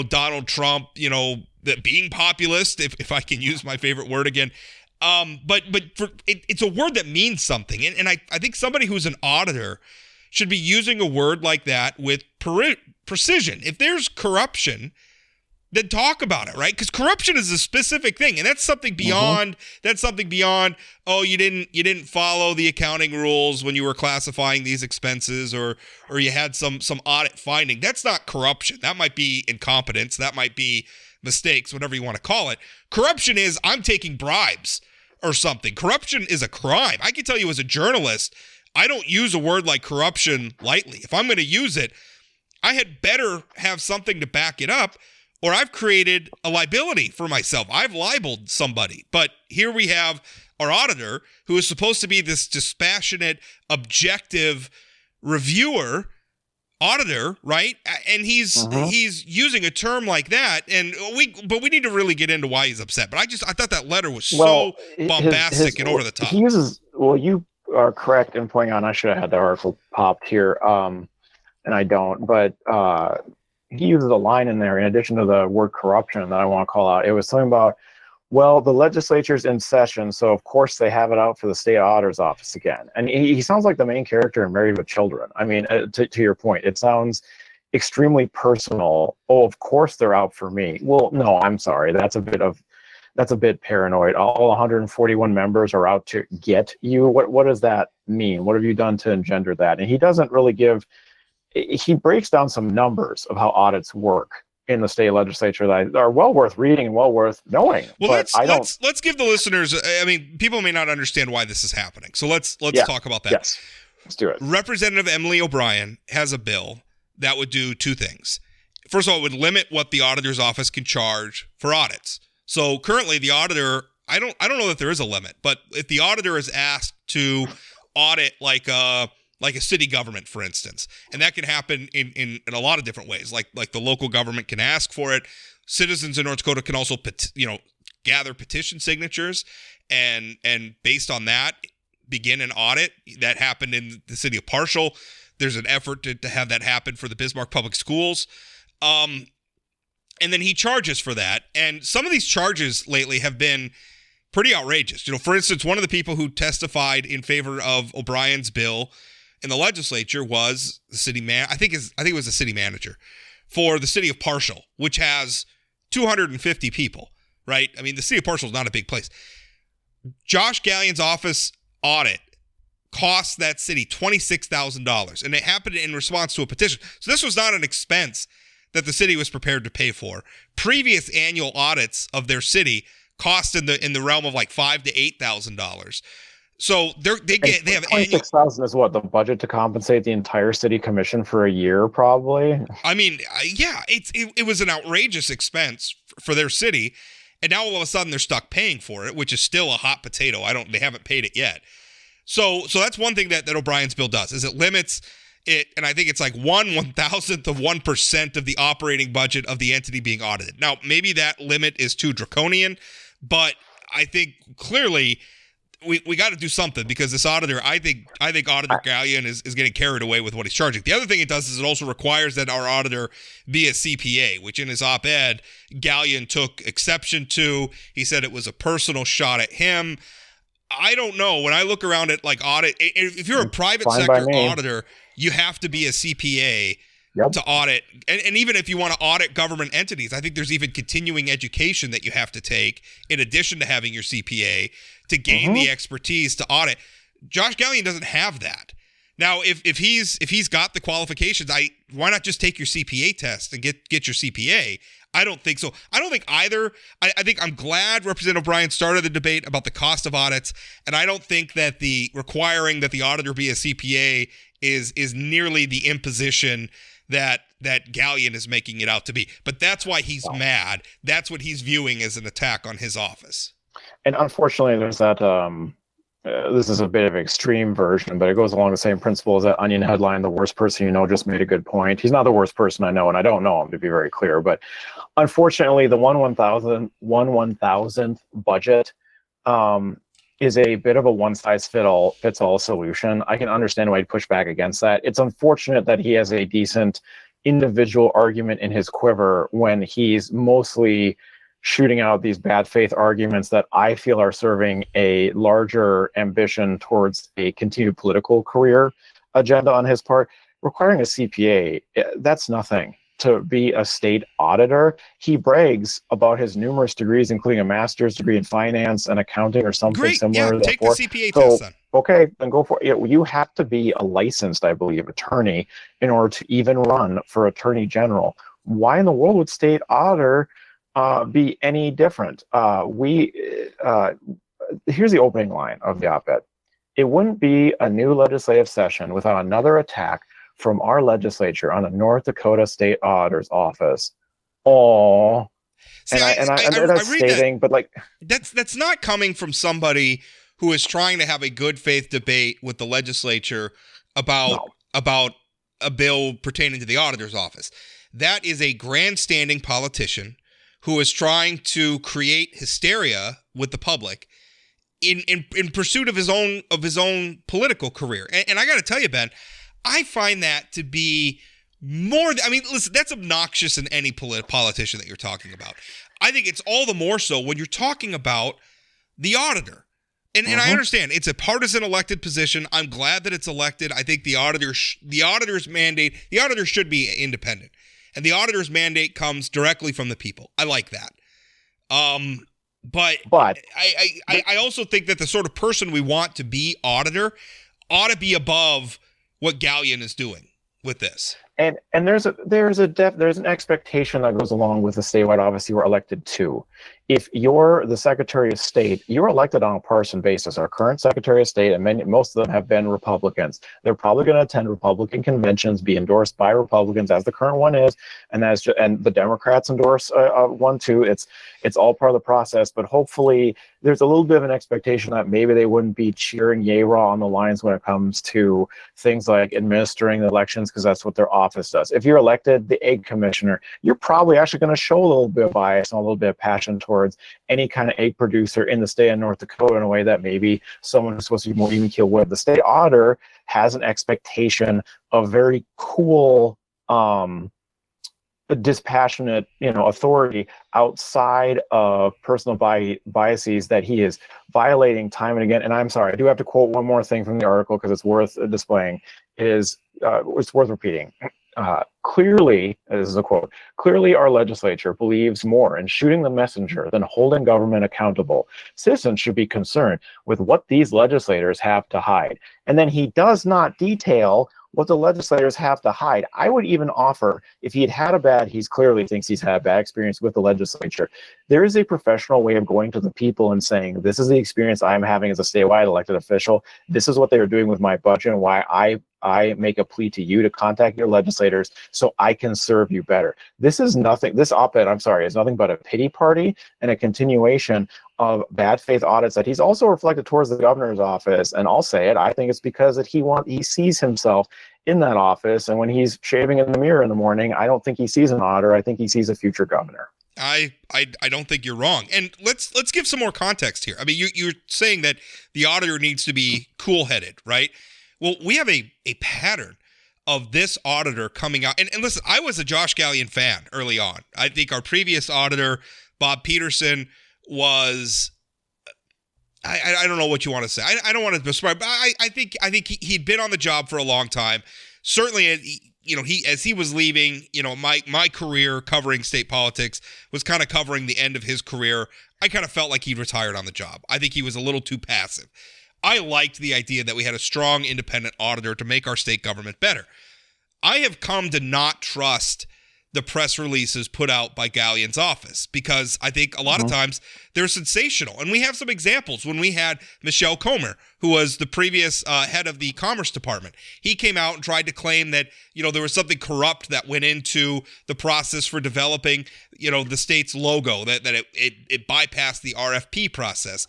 Donald Trump, being populist, if I can use my favorite word again. But it's a word that means something. And I think somebody who's an auditor should be using a word like that with precision. If there's corruption, then talk about it, right? Because corruption is a specific thing, and that's something beyond. That's something beyond. Oh, you didn't follow the accounting rules when you were classifying these expenses, or you had some audit finding. That's not corruption. That might be incompetence. That might be mistakes, whatever you want to call it. Corruption is I'm taking bribes or something. Corruption is a crime. I can tell you as a journalist, I don't use a word like corruption lightly. If I'm going to use it, I had better have something to back it up, or I've created a liability for myself. I've libeled somebody. But here we have our auditor, who is supposed to be this dispassionate, objective reviewer, auditor, right? And he's using a term like that, and we need to really get into why he's upset. But I thought that letter was so bombastic and over the top. He uses, well, you are correct in pointing out, I should have had the article popped here, and I don't, but he uses a line in there in addition to the word corruption that I want to call out. It was something about, well, the legislature's in session, so of course they have it out for the state auditor's office again. And he sounds like the main character in Married with Children. I mean, to your point, it sounds extremely personal. Oh, of course they're out for me. Well, no, I'm sorry. That's a bit paranoid. All 141 members are out to get you. What does that mean? What have you done to engender that? And he doesn't really he breaks down some numbers of how audits work in the state legislature that are well worth reading and well worth knowing. Well, let's give the listeners, I mean, people may not understand why this is happening. So let's talk about that. Yes, let's do it. Representative Emily O'Brien has a bill that would do two things. First of all, it would limit what the auditor's office can charge for audits. So currently the auditor, I don't know that there is a limit, but if the auditor is asked to audit like a city government, for instance, and that can happen in a lot of different ways. Like the local government can ask for it. Citizens in North Dakota can also gather petition signatures and based on that begin an audit. That happened in the city of Parshall. There's an effort to have that happen for the Bismarck Public Schools. And then he charges for that. And some of these charges lately have been pretty outrageous. For instance, one of the people who testified in favor of O'Brien's bill in the legislature was the city man. I think it was the city manager for the city of Parshall, which has 250 people, right? I mean, the city of Parshall is not a big place. Josh Gallion's office audit cost that city $26,000, and it happened in response to a petition. So this was not an expense that the city was prepared to pay for. Previous annual audits of their city cost in the realm of like $5,000 to $8,000. So they have $26,000 is what, the budget to compensate the entire city commission for a year, probably. I mean, yeah, it was an outrageous expense for their city, and now all of a sudden they're stuck paying for it, which is still a hot potato. They haven't paid it yet. So that's one thing that O'Brien's bill does, is it limits it, and I think it's like 1/1000th of 1% of the operating budget of the entity being audited. Now, maybe that limit is too draconian, but I think clearly we got to do something, because this auditor, I think Auditor Gallion is getting carried away with what he's charging. The other thing it does is it also requires that our auditor be a CPA, which in his op-ed, Gallion took exception to. He said it was a personal shot at him. I don't know. When I look around at like audit, if you're a private sector auditor, you have to be a CPA to audit. And even if you want to audit government entities, I think there's even continuing education that you have to take in addition to having your CPA to gain the expertise to audit. Josh Gallion doesn't have that. Now, if he's got the qualifications, why not just take your CPA test and get your CPA? I don't think so. I don't think either. I think I'm glad Representative O'Brien started the debate about the cost of audits, and I don't think that the requiring that the auditor be a CPA is nearly the imposition that Gallion is making it out to be. But that's why he's mad. That's what he's viewing as an attack on his office. And unfortunately, there's that. This is a bit of an extreme version, but it goes along the same principle as that Onion headline, "The worst person you know just made a good point." He's not the worst person I know, and I don't know him, to be very clear. But unfortunately, the 1/1000th budget is a bit of a one-size-fits-all solution. I can understand why he'd push back against that. It's unfortunate that he has a decent individual argument in his quiver when he's mostly shooting out these bad faith arguments that I feel are serving a larger ambition towards a continued political career agenda on his part. Requiring a CPA, that's nothing. to be a state auditor. He brags about his numerous degrees, including a master's degree in finance and accounting or something Great. similar. Yeah, take the CPA So, test then. okay, then go for it. You have to be a licensed, I believe, attorney in order to even run for attorney general. Why in the world would state auditor be any different? Here's the opening line of the op-ed. It wouldn't be a new legislative session without another attack from our legislature on the North Dakota State Auditor's Office. Oh, See, and I know that's read stating, but like that's not coming from somebody who is trying to have a good faith debate with the legislature about a bill pertaining to the auditor's office. That is a grandstanding politician who is trying to create hysteria with the public in pursuit of his own political career. And I got to tell you, Ben, I find that to be more. I mean, listen, that's obnoxious in any politician that you're talking about. I think it's all the more so when you're talking about the auditor. And I understand it's a partisan elected position. I'm glad that it's elected. I think the auditor's mandate, the auditor should be independent. And the auditor's mandate comes directly from the people. I like that. But I also think that the sort of person we want to be auditor ought to be above what Gallion is doing with this. And there's an expectation that goes along with the statewide office you were elected to. If you're the Secretary of State, you're elected on a partisan basis. Our current Secretary of State, and most of them have been Republicans. They're probably going to attend Republican conventions, be endorsed by Republicans, as the current one is, and the Democrats endorse one too. It's all part of the process. But hopefully, there's a little bit of an expectation that maybe they wouldn't be cheering yay raw on the lines when it comes to things like administering the elections, because that's what their office does. If you're elected the egg commissioner, you're probably actually going to show a little bit of bias and a little bit of passion towards any kind of egg producer in the state of North Dakota in a way that maybe someone who's supposed to be more even keel would. The state auditor has an expectation of very cool, dispassionate, authority outside of personal biases that he is violating time and again. And I'm sorry, I do have to quote one more thing from the article because it's worth displaying. It's worth repeating. Clearly, this is a quote, clearly our legislature believes more in shooting the messenger than holding government accountable. Citizens should be concerned with what these legislators have to hide. And then he does not detail what the legislators have to hide. I would even offer, if he clearly thinks he's had a bad experience with the legislature. There is a professional way of going to the people and saying, this is the experience I'm having as a statewide elected official. This is what they are doing with my budget and why I make a plea to you to contact your legislators so I can serve you better. This op-ed, is nothing but a pity party and a continuation of bad faith audits that he's also reflected towards the governor's office. And I'll say it, I think it's because that he sees himself in that office. And when he's shaving in the mirror in the morning, I don't think he sees an auditor. I think he sees a future governor. I don't think you're wrong. And let's give some more context here. I mean, you're saying that the auditor needs to be cool-headed, right? Well, we have a pattern of this auditor coming out. And listen, I was a Josh Gallion fan early on. I think our previous auditor, Bob Peterson, was, I don't know what you want to say. I don't want to describe, but I think he'd been on the job for a long time. Certainly, as he was leaving, my career covering state politics was kind of covering the end of his career. I kind of felt like he'd retired on the job. I think he was a little too passive. I liked the idea that we had a strong independent auditor to make our state government better. I have come to not trust the press releases put out by Gallion's office because I think a lot of times they're sensational. And we have some examples when we had Michelle Comer, who was the previous head of the Commerce Department. He came out and tried to claim that, there was something corrupt that went into the process for developing, the state's logo, that it bypassed the RFP process.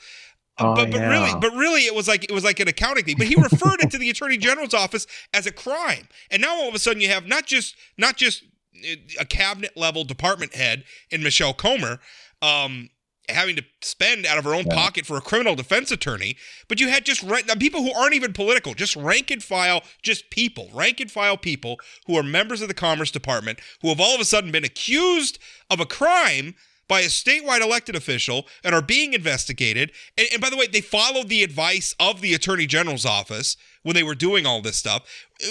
But really, it was like an accounting thing. But he referred it to the Attorney General's office as a crime, and now all of a sudden you have not just a cabinet level department head in Michelle Comer having to spend out of her own pocket for a criminal defense attorney, but you had just people who aren't even political, just rank and file people who are members of the Commerce Department who have all of a sudden been accused of a crime by a statewide elected official and are being investigated. And by the way, they followed the advice of the Attorney General's office when they were doing all this stuff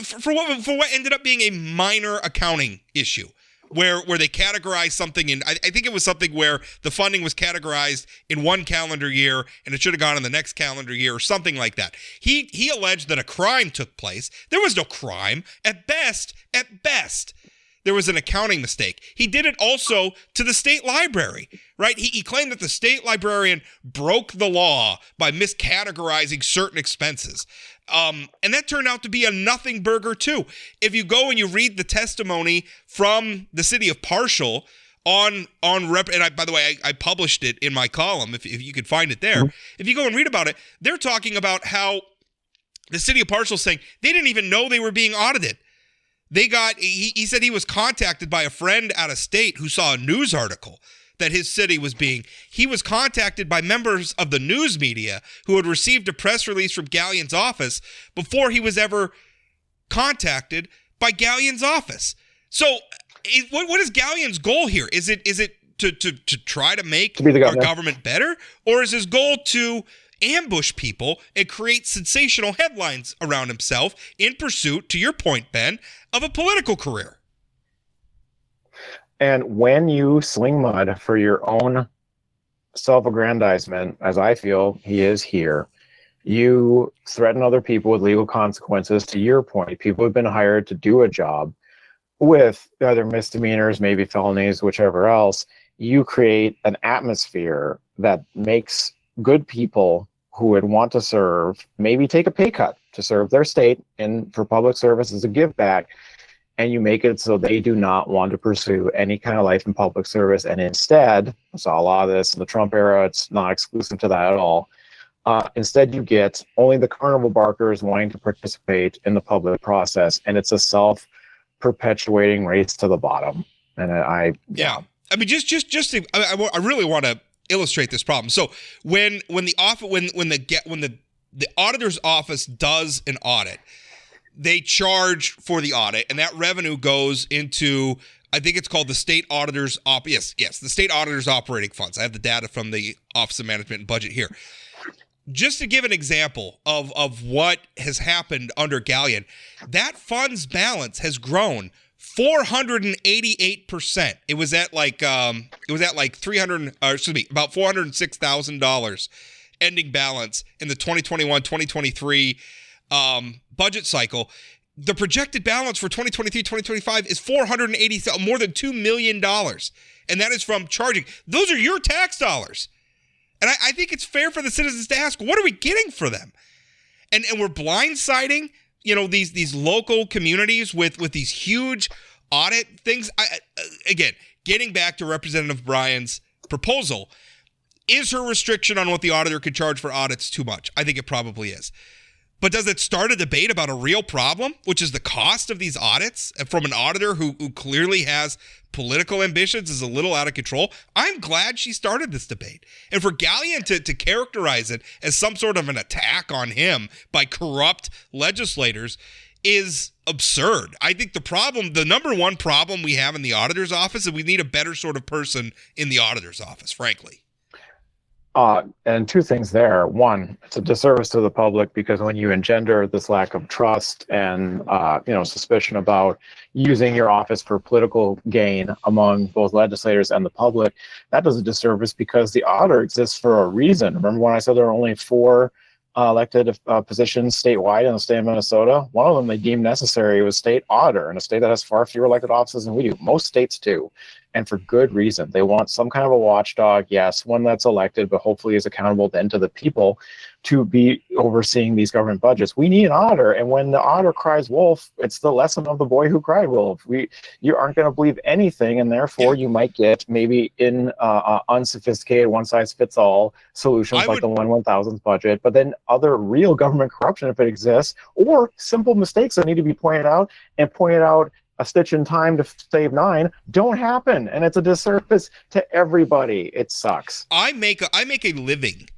for what ended up being a minor accounting issue. where they categorized something in, I think it was something where the funding was categorized in one calendar year and it should have gone in the next calendar year or something like that. He alleged that a crime took place. There was no crime. At best, there was an accounting mistake. He did it also to the state library, right? He claimed that the state librarian broke the law by miscategorizing certain expenses. And that turned out to be a nothing burger too. If you go and you read the testimony from the city of Parshall and by the way, I published it in my column, if you could find it there. If you go and read about it, they're talking about how the city of Parshall saying they didn't even know they were being audited. He said he was contacted by a friend out of state who saw a news article that his city was he was contacted by members of the news media who had received a press release from Gallion's office before he was ever contacted by Gallion's office. So what is Gallion's goal here? Is it to try to make our government better? Or is his goal to ambush people and create sensational headlines around himself in pursuit, to your point, Ben, of a political career? And when you sling mud for your own self-aggrandizement, as I feel he is here, you threaten other people with legal consequences. To your point, people have been hired to do a job with either misdemeanors, maybe felonies, whichever else. You create an atmosphere that makes good people who would want to serve maybe take a pay cut to serve their state and for public service as a give back. And you make it so they do not want to pursue any kind of life in public service. And instead, I saw a lot of this in the Trump era. It's not exclusive to that at all. Instead, you get only the carnival barkers wanting to participate in the public process. And it's a self-perpetuating race to the bottom. And I mean, I really want to illustrate this problem. So when the auditor's office does an audit, they charge for the audit, and that revenue goes into, I think it's called the state auditor's the state auditor's operating funds. I have the data from the Office of Management and Budget here. Just to give an example of what has happened under Gallion, that fund's balance has grown 488%. It was at like about $406,000 ending balance in the 2021-2023 budget cycle. The projected balance for 2023-2025 is $480,000, more than $2 million. And that is from charging. Those are your tax dollars. And I think it's fair for the citizens to ask, what are we getting for them? And we're blindsiding, these local communities with these huge audit things. Again, getting back to Representative Bryan's proposal, is her restriction on what the auditor could charge for audits too much? I think it probably is. But does it start a debate about a real problem, which is the cost of these audits from an auditor who clearly has political ambitions, is a little out of control? I'm glad she started this debate. And for Gallion to characterize it as some sort of an attack on him by corrupt legislators is absurd. I think the number one problem we have in the auditor's office is we need a better sort of person in the auditor's office, frankly. And two things there. One, it's a disservice to the public because when you engender this lack of trust and suspicion about using your office for political gain among both legislators and the public, that does a disservice because the auditor exists for a reason. Remember when I said there are only 4 elected positions statewide in the state of Minnesota? One of them they deemed necessary was state auditor, in a state that has far fewer elected offices than we do. Most states do. And for good reason. They want some kind of a watchdog, yes, one that's elected, but hopefully is accountable then to the people to be overseeing these government budgets. We need an auditor. And when the auditor cries wolf, it's the lesson of the boy who cried wolf. You aren't going to believe anything, and therefore you might get maybe in unsophisticated one-size-fits-all solutions like the 1/1000th budget, but then other real government corruption, if it exists, or simple mistakes that need to be pointed out a stitch in time to save 9 don't happen, and it's a disservice to everybody. It sucks. I make a living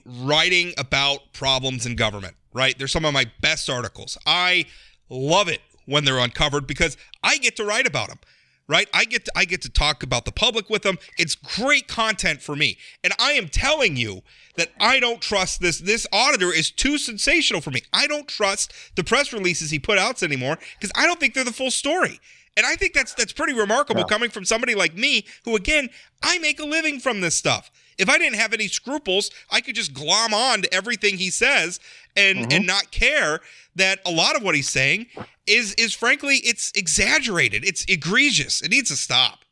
writing about problems in government, right? They're some of my best articles. I love it when they're uncovered because I get to write about them, right? I get to talk about the public with them. It's great content for me. And I am telling you that I don't trust this. This auditor is too sensational for me. I don't trust the press releases he put out anymore because I don't think they're the full story. And I think that's pretty remarkable coming from somebody like me who, again, I make a living from this stuff. If I didn't have any scruples, I could just glom on to everything he says and not care that a lot of what he's saying is frankly, it's exaggerated. It's egregious. It needs to stop.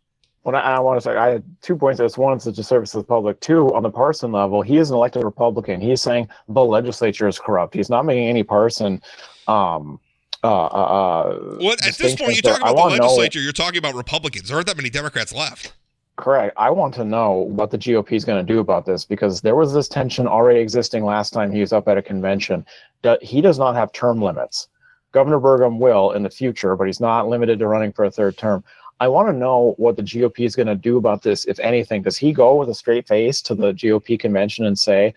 Well, I want to say, I had 2 points to this. One, it's a service to the public. Two, on the partisan level, he is an elected Republican. He is saying the legislature is corrupt. He's not making any partisan Well, at this point, you talk about the legislature, you're talking about Republicans. There aren't that many Democrats left. Correct. I want to know what the GOP is going to do about this, because there was this tension already existing last time he was up at a convention. He does not have term limits. Governor Burgum will in the future, but he's not limited to running for a third term. I want to know what the GOP is going to do about this, if anything. Does he go with a straight face to the GOP convention and say,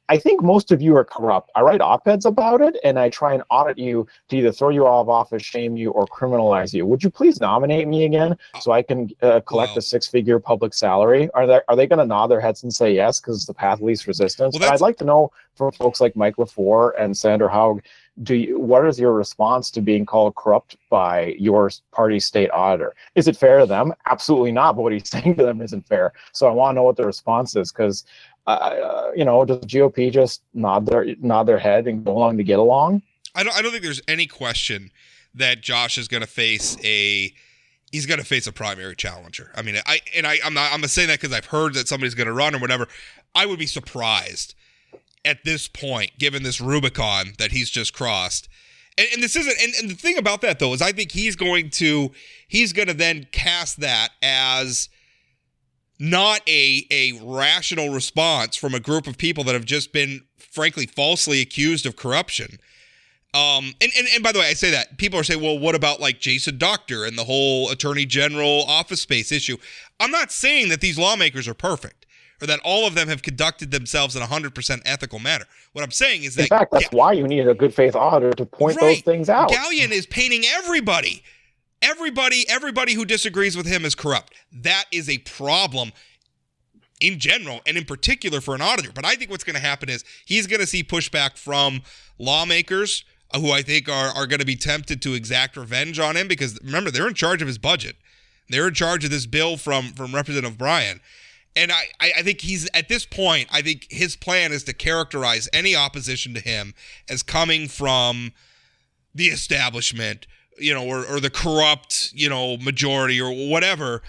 I think most of you are corrupt. I write op-eds about it, and I try and audit you to either throw you out of office, shame you, or criminalize you. Would you please nominate me again so I can collect a six-figure public salary? Are they going to nod their heads and say yes because it's the path of least resistance? Well, I'd like to know from folks like Mike LaFleur and Senator Haug, what is your response to being called corrupt by your party's state auditor? Is it fair to them? Absolutely not. But what he's saying to them isn't fair. So I want to know what the response is, because does the GOP just nod their head and go along to get along? I don't think there's any question that Josh is going to face a primary challenger. I mean, I'm not saying that because I've heard that somebody's going to run or whatever. I would be surprised at this point, given this Rubicon that he's just crossed. And this isn't, and the thing about that though, is I think he's going to then cast that as not a rational response from a group of people that have just been, frankly, falsely accused of corruption. And by the way, I say that people are saying, well, what about like Jason Doctor and the whole Attorney General office space issue? I'm not saying that these lawmakers are perfect, or that all of them have conducted themselves in a 100% ethical manner. What I'm saying is that, in fact, that's why you need a good faith auditor to point those things out. Gallion is painting everybody who disagrees with him is corrupt. That is a problem in general, and in particular for an auditor. But I think what's going to happen is he's going to see pushback from lawmakers who I think are going to be tempted to exact revenge on him, because remember, they're in charge of his budget. They're in charge of this bill from Representative Bryan. And I think he's, at this point, I think his plan is to characterize any opposition to him as coming from the establishment, or the corrupt, majority or whatever.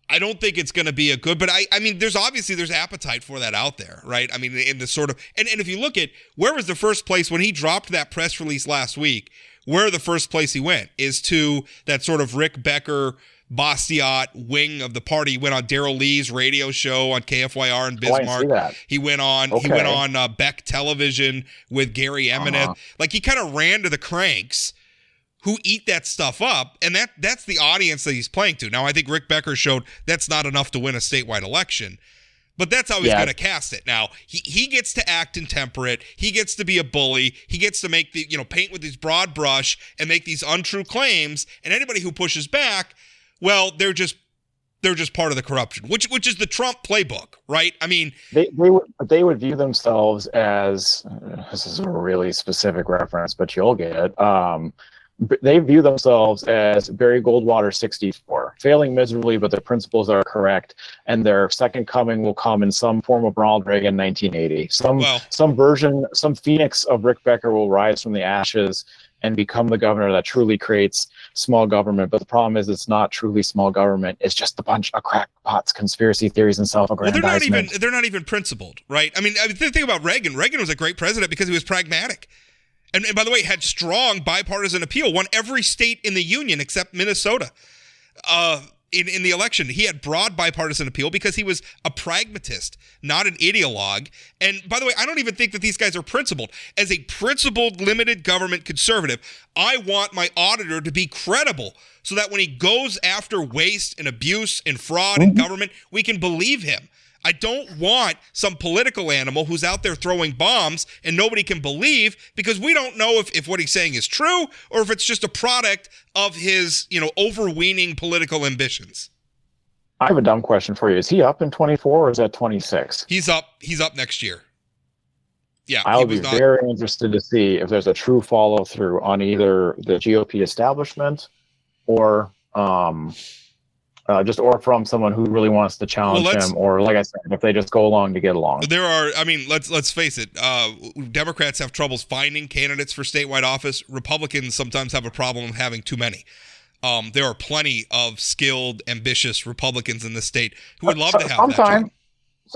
I don't think it's going to be a good, but I mean, there's appetite for that out there, right? I mean, in the sort of, and if you look at where was the first place when he dropped that press release last week, where the first place he went is to that sort of Rick Becker Bastiat wing of the party. He went on Daryl Lee's radio show on KFYR in Bismarck. He went on Beck Television with Gary Eminet. Like, he kind of ran to the cranks who eat that stuff up, and that's the audience that he's playing to. Now, I think Rick Becker showed that's not enough to win a statewide election, but that's how he's going to cast it. Now, he gets to act intemperate. He gets to be a bully. He gets to make paint with his broad brush and make these untrue claims, and anybody who pushes back, well, they're just part of the corruption, which is the Trump playbook, right? I mean, they would view themselves as, this is a really specific reference, but you'll get it. They view themselves as Barry Goldwater 64, failing miserably, but their principles are correct, and their second coming will come in some form of Ronald Reagan 1980. Some version, some phoenix of Rick Becker will rise from the ashes and become the governor that truly creates small government. But the problem is, it's not truly small government. It's just a bunch of crackpots, conspiracy theories, and self-aggrandizement. Well, they're not even principled, right? I mean, the thing about Reagan was a great president because he was pragmatic. And by the way, had strong bipartisan appeal, won every state in the union except Minnesota in the election. He had broad bipartisan appeal because he was a pragmatist, not an ideologue. And by the way, I don't even think that these guys are principled. As a principled, limited government conservative, I want my auditor to be credible so that when he goes after waste and abuse and fraud in government, we can believe him. I don't want some political animal who's out there throwing bombs and nobody can believe, because we don't know if what he's saying is true or if it's just a product of his, overweening political ambitions. I have a dumb question for you. Is he up in 24 or is that 26? He's up next year. Yeah. I'll be very interested to see if there's a true follow through on either the GOP establishment or or from someone who really wants to challenge him, or like I said, if they just go along to get along. There are, I mean, let's face it. Democrats have troubles finding candidates for statewide office. Republicans sometimes have a problem having too many. There are plenty of skilled, ambitious Republicans in the state who would love to have that job.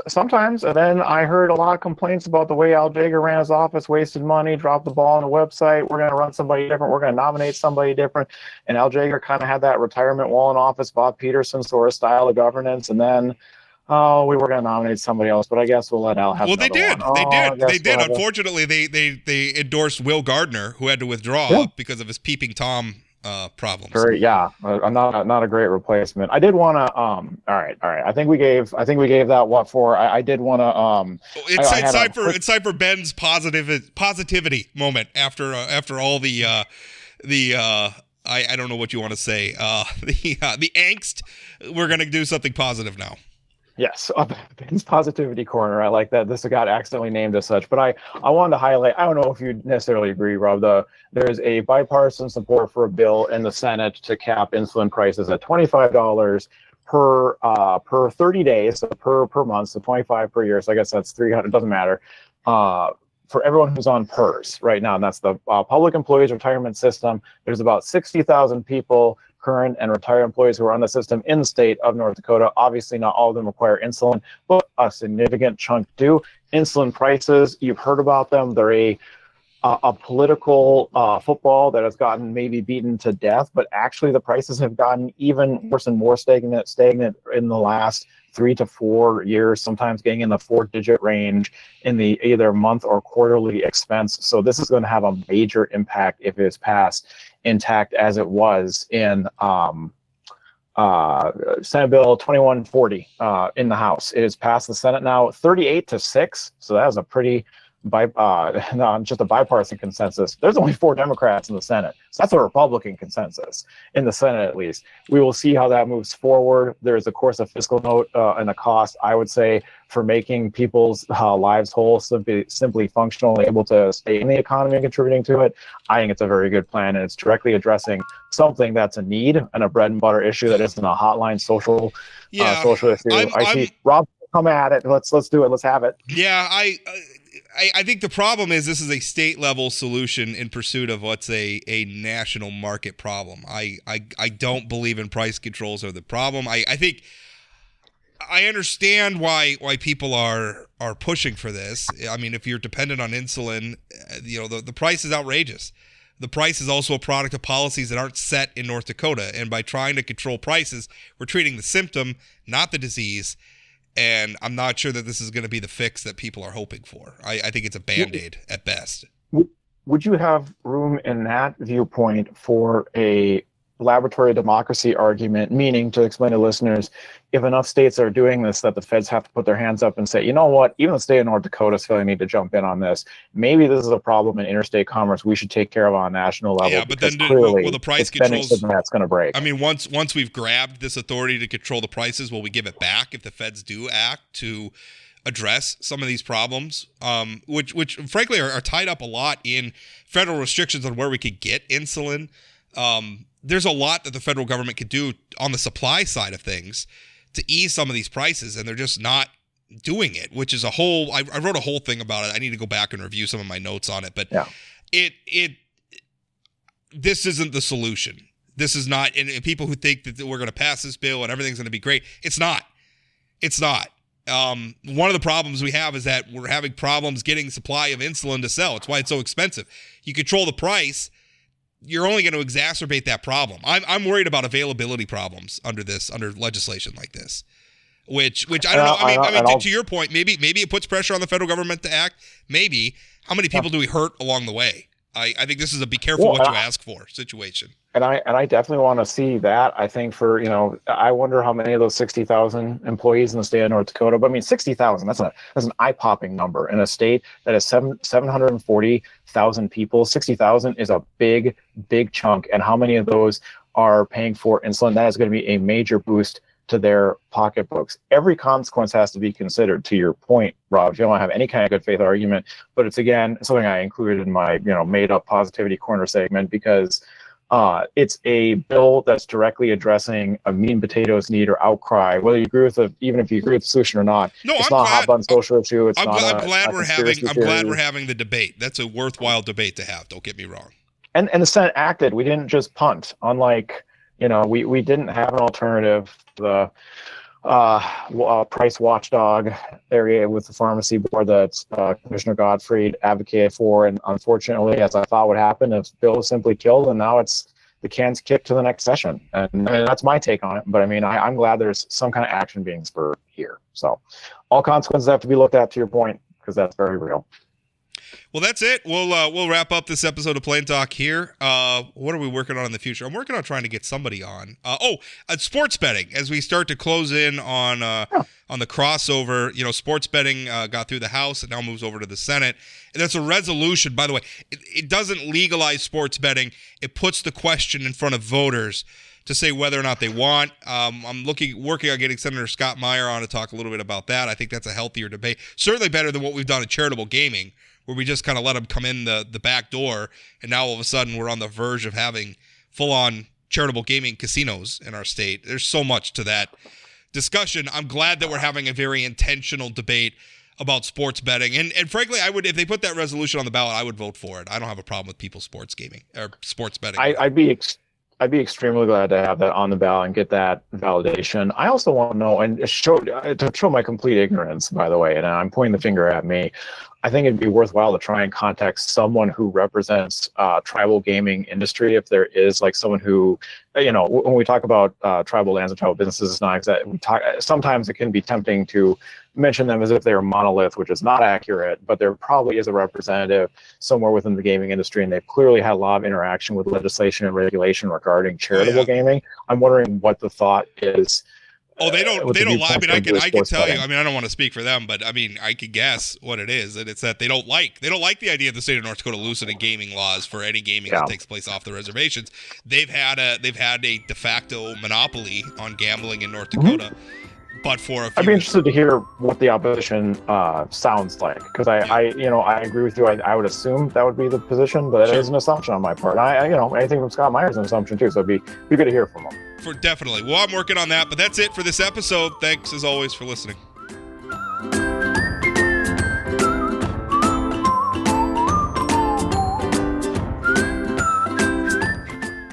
Sometimes, and then I heard a lot of complaints about the way Al Jaeger ran his office, wasted money, dropped the ball on the website. We're going to run somebody different. We're going to nominate somebody different. And Al Jaeger kind of had that retirement wall in office, Bob Peterson sort of style of governance. And then, we were going to nominate somebody else, but I guess we'll let Al have. Well, they did. One. They did. Unfortunately, they endorsed Will Gardner, who had to withdraw because of his peeping Tom problems. Not a great replacement. I did want to all right. I think we gave that what for. I did want to it's time for Ben's positivity moment after all the I don't know what you want to say, the angst. We're going to do something positive now. Yes, Ben's positivity corner. I like that. This got accidentally named as such, but I wanted to highlight. I don't know if you necessarily agree, Rob. There's a bipartisan support for a bill in the Senate to cap insulin prices at $25 per 30 days, so per month, so 25 per year. So I guess that's 300. It doesn't matter. For everyone who's on PERS right now, and that's the Public Employees Retirement System. There's about 60,000 people, current and retired employees, who are on the system in the state of North Dakota. Obviously, not all of them require insulin, but a significant chunk do. Insulin prices, you've heard about them. They're a political football that has gotten maybe beaten to death, but actually the prices have gotten even worse and more stagnant in the last 3 to 4 years, sometimes getting in the 4-digit range in the either month or quarterly expense. So this is going to have a major impact if it is passed intact as it was in Senate Bill 2140 in the House. It is passed the Senate now 38-6. So that is a pretty just a bipartisan consensus. There's only 4 Democrats in the Senate. So that's a Republican consensus in the Senate, at least. We will see how that moves forward. There is, of course, a fiscal note and a cost, I would say, for making people's lives whole, simply functional, and able to stay in the economy and contributing to it. I think it's a very good plan, and it's directly addressing something that's a need and a bread and butter issue that isn't a hotline social issue. I see Rob come at it. Let's do it. Let's have it. Yeah, I think the problem is this is a state level solution in pursuit of what's a national market problem. I don't believe in price controls are the problem. I think I understand why people are pushing for this. I mean, if you're dependent on insulin, the price is outrageous. The price is also a product of policies that aren't set in North Dakota. And by trying to control prices, we're treating the symptom, not the disease. And I'm not sure that this is going to be the fix that people are hoping for. I think it's a Band-Aid at best. Would you have room in that viewpoint for a laboratory democracy argument, meaning, to explain to listeners, if enough states are doing this, that the feds have to put their hands up and say, you know what, even the state of North Dakota is feeling need to jump in on this. Maybe this is a problem in interstate commerce we should take care of on a national level. Yeah, but then will the price controls, that's going to break. I mean, once we've grabbed this authority to control the prices, will we give it back if the feds do act to address some of these problems, which frankly are tied up a lot in federal restrictions on where we could get insulin. There's a lot that the federal government could do on the supply side of things to ease some of these prices, and they're just not doing it, which is I wrote a whole thing about it. I need to go back and review some of my notes on it, but yeah. This isn't the solution. This is not, and people who think that we're going to pass this bill and everything's going to be great, it's not. One of the problems we have is that we're having problems getting supply of insulin to sell. It's why it's so expensive. You control the price, you're only going to exacerbate that problem. I'm worried about availability problems under legislation like this, which I don't know. I mean, to your point, maybe it puts pressure on the federal government to act. Maybe. How many people do we hurt along the way? I think this is a be careful what you ask for situation. And I definitely want to see that. I think I wonder how many of those 60,000 employees in the state of North Dakota, but I mean, 60,000, that's an eye-popping number. In a state that has 740,000 people, 60,000 is a big, big chunk. And how many of those are paying for insulin? That is going to be a major boost to their pocketbooks. Every consequence has to be considered. To your point, Rob, you don't have any kind of good faith argument, but it's, again, something I included in my, made up positivity corner segment, because It's a bill that's directly addressing a meat and potatoes need or outcry, whether you agree with it, even if you agree with the solution or not. No, it's I'm not glad, a hot button social issue. It's I'm not glad we're having. I'm theory. glad we're having the debate. That's a worthwhile debate to have. Don't get me wrong. And the Senate acted. We didn't just punt. Unlike, we didn't have an alternative. The price watchdog area with the pharmacy board that Commissioner Gottfried advocated for, and unfortunately, as I thought would happen, the bill was simply killed, and now it's the can's kicked to the next session. And I mean, that's my take on it. But I mean, I'm glad there's some kind of action being spurred here. So all consequences have to be looked at, to your point, because that's very real. Well, that's it. We'll wrap up this episode of Plain Talk here. What are we working on in the future? I'm working on trying to get somebody on. Sports betting. As we start to close in on the crossover, sports betting got through the House and now moves over to the Senate. And that's a resolution, by the way. It doesn't legalize sports betting. It puts the question in front of voters to say whether or not they want. I'm working on getting Senator Scott Meyer on to talk a little bit about that. I think that's a healthier debate. Certainly better than what we've done in charitable gaming, where we just kind of let them come in the back door, and now all of a sudden we're on the verge of having full-on charitable gaming casinos in our state. There's so much to that discussion. I'm glad that we're having a very intentional debate about sports betting. And frankly, I would, if they put that resolution on the ballot, I would vote for it. I don't have a problem with people sports gaming or sports betting. I'd be extremely glad to have that on the ballot and get that validation. I also want to know, and to show my complete ignorance, by the way, and I'm pointing the finger at me, I think it'd be worthwhile to try and contact someone who represents tribal gaming industry. If there is like someone who, when we talk about tribal lands and tribal businesses, it's not exactly, sometimes it can be tempting to mention them as if they're a monolith, which is not accurate, but there probably is a representative somewhere within the gaming industry, and they've clearly had a lot of interaction with legislation and regulation regarding charitable gaming. I'm wondering what the thought is. Oh, they don't lie. I mean, I can tell you. I mean, I don't want to speak for them, but I mean, I could guess what it is, and it's that they don't like the idea of the state of North Dakota loosening gaming laws for any gaming that takes place off the reservations. They've had a de facto monopoly on gambling in North Dakota. But for a few I'd be interested to hear what the opposition sounds like, because I agree with you. I would assume that would be the position, but it is an assumption on my part. Anything from Scott Meyer is an assumption too, so it'd be good to hear from him. Definitely. Well, I'm working on that, but that's it for this episode. Thanks as always for listening.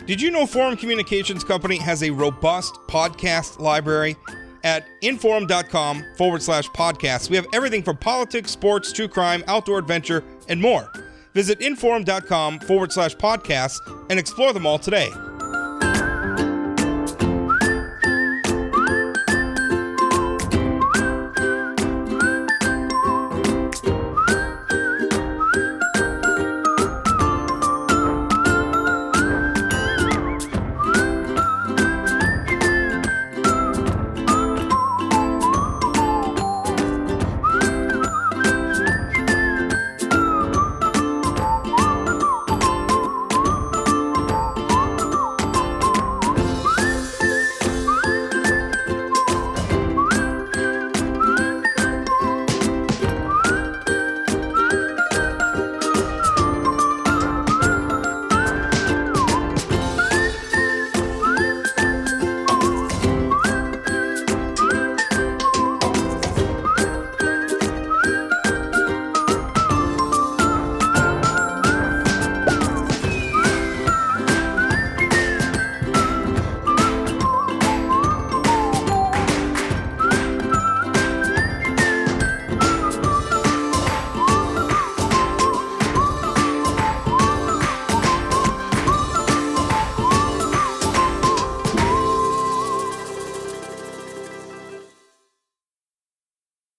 Did you know Forum Communications Company has a robust podcast library? At inforum.com/podcasts, we have everything from politics, sports, true crime, outdoor adventure, and more. Visit inforum.com/podcasts and explore them all today.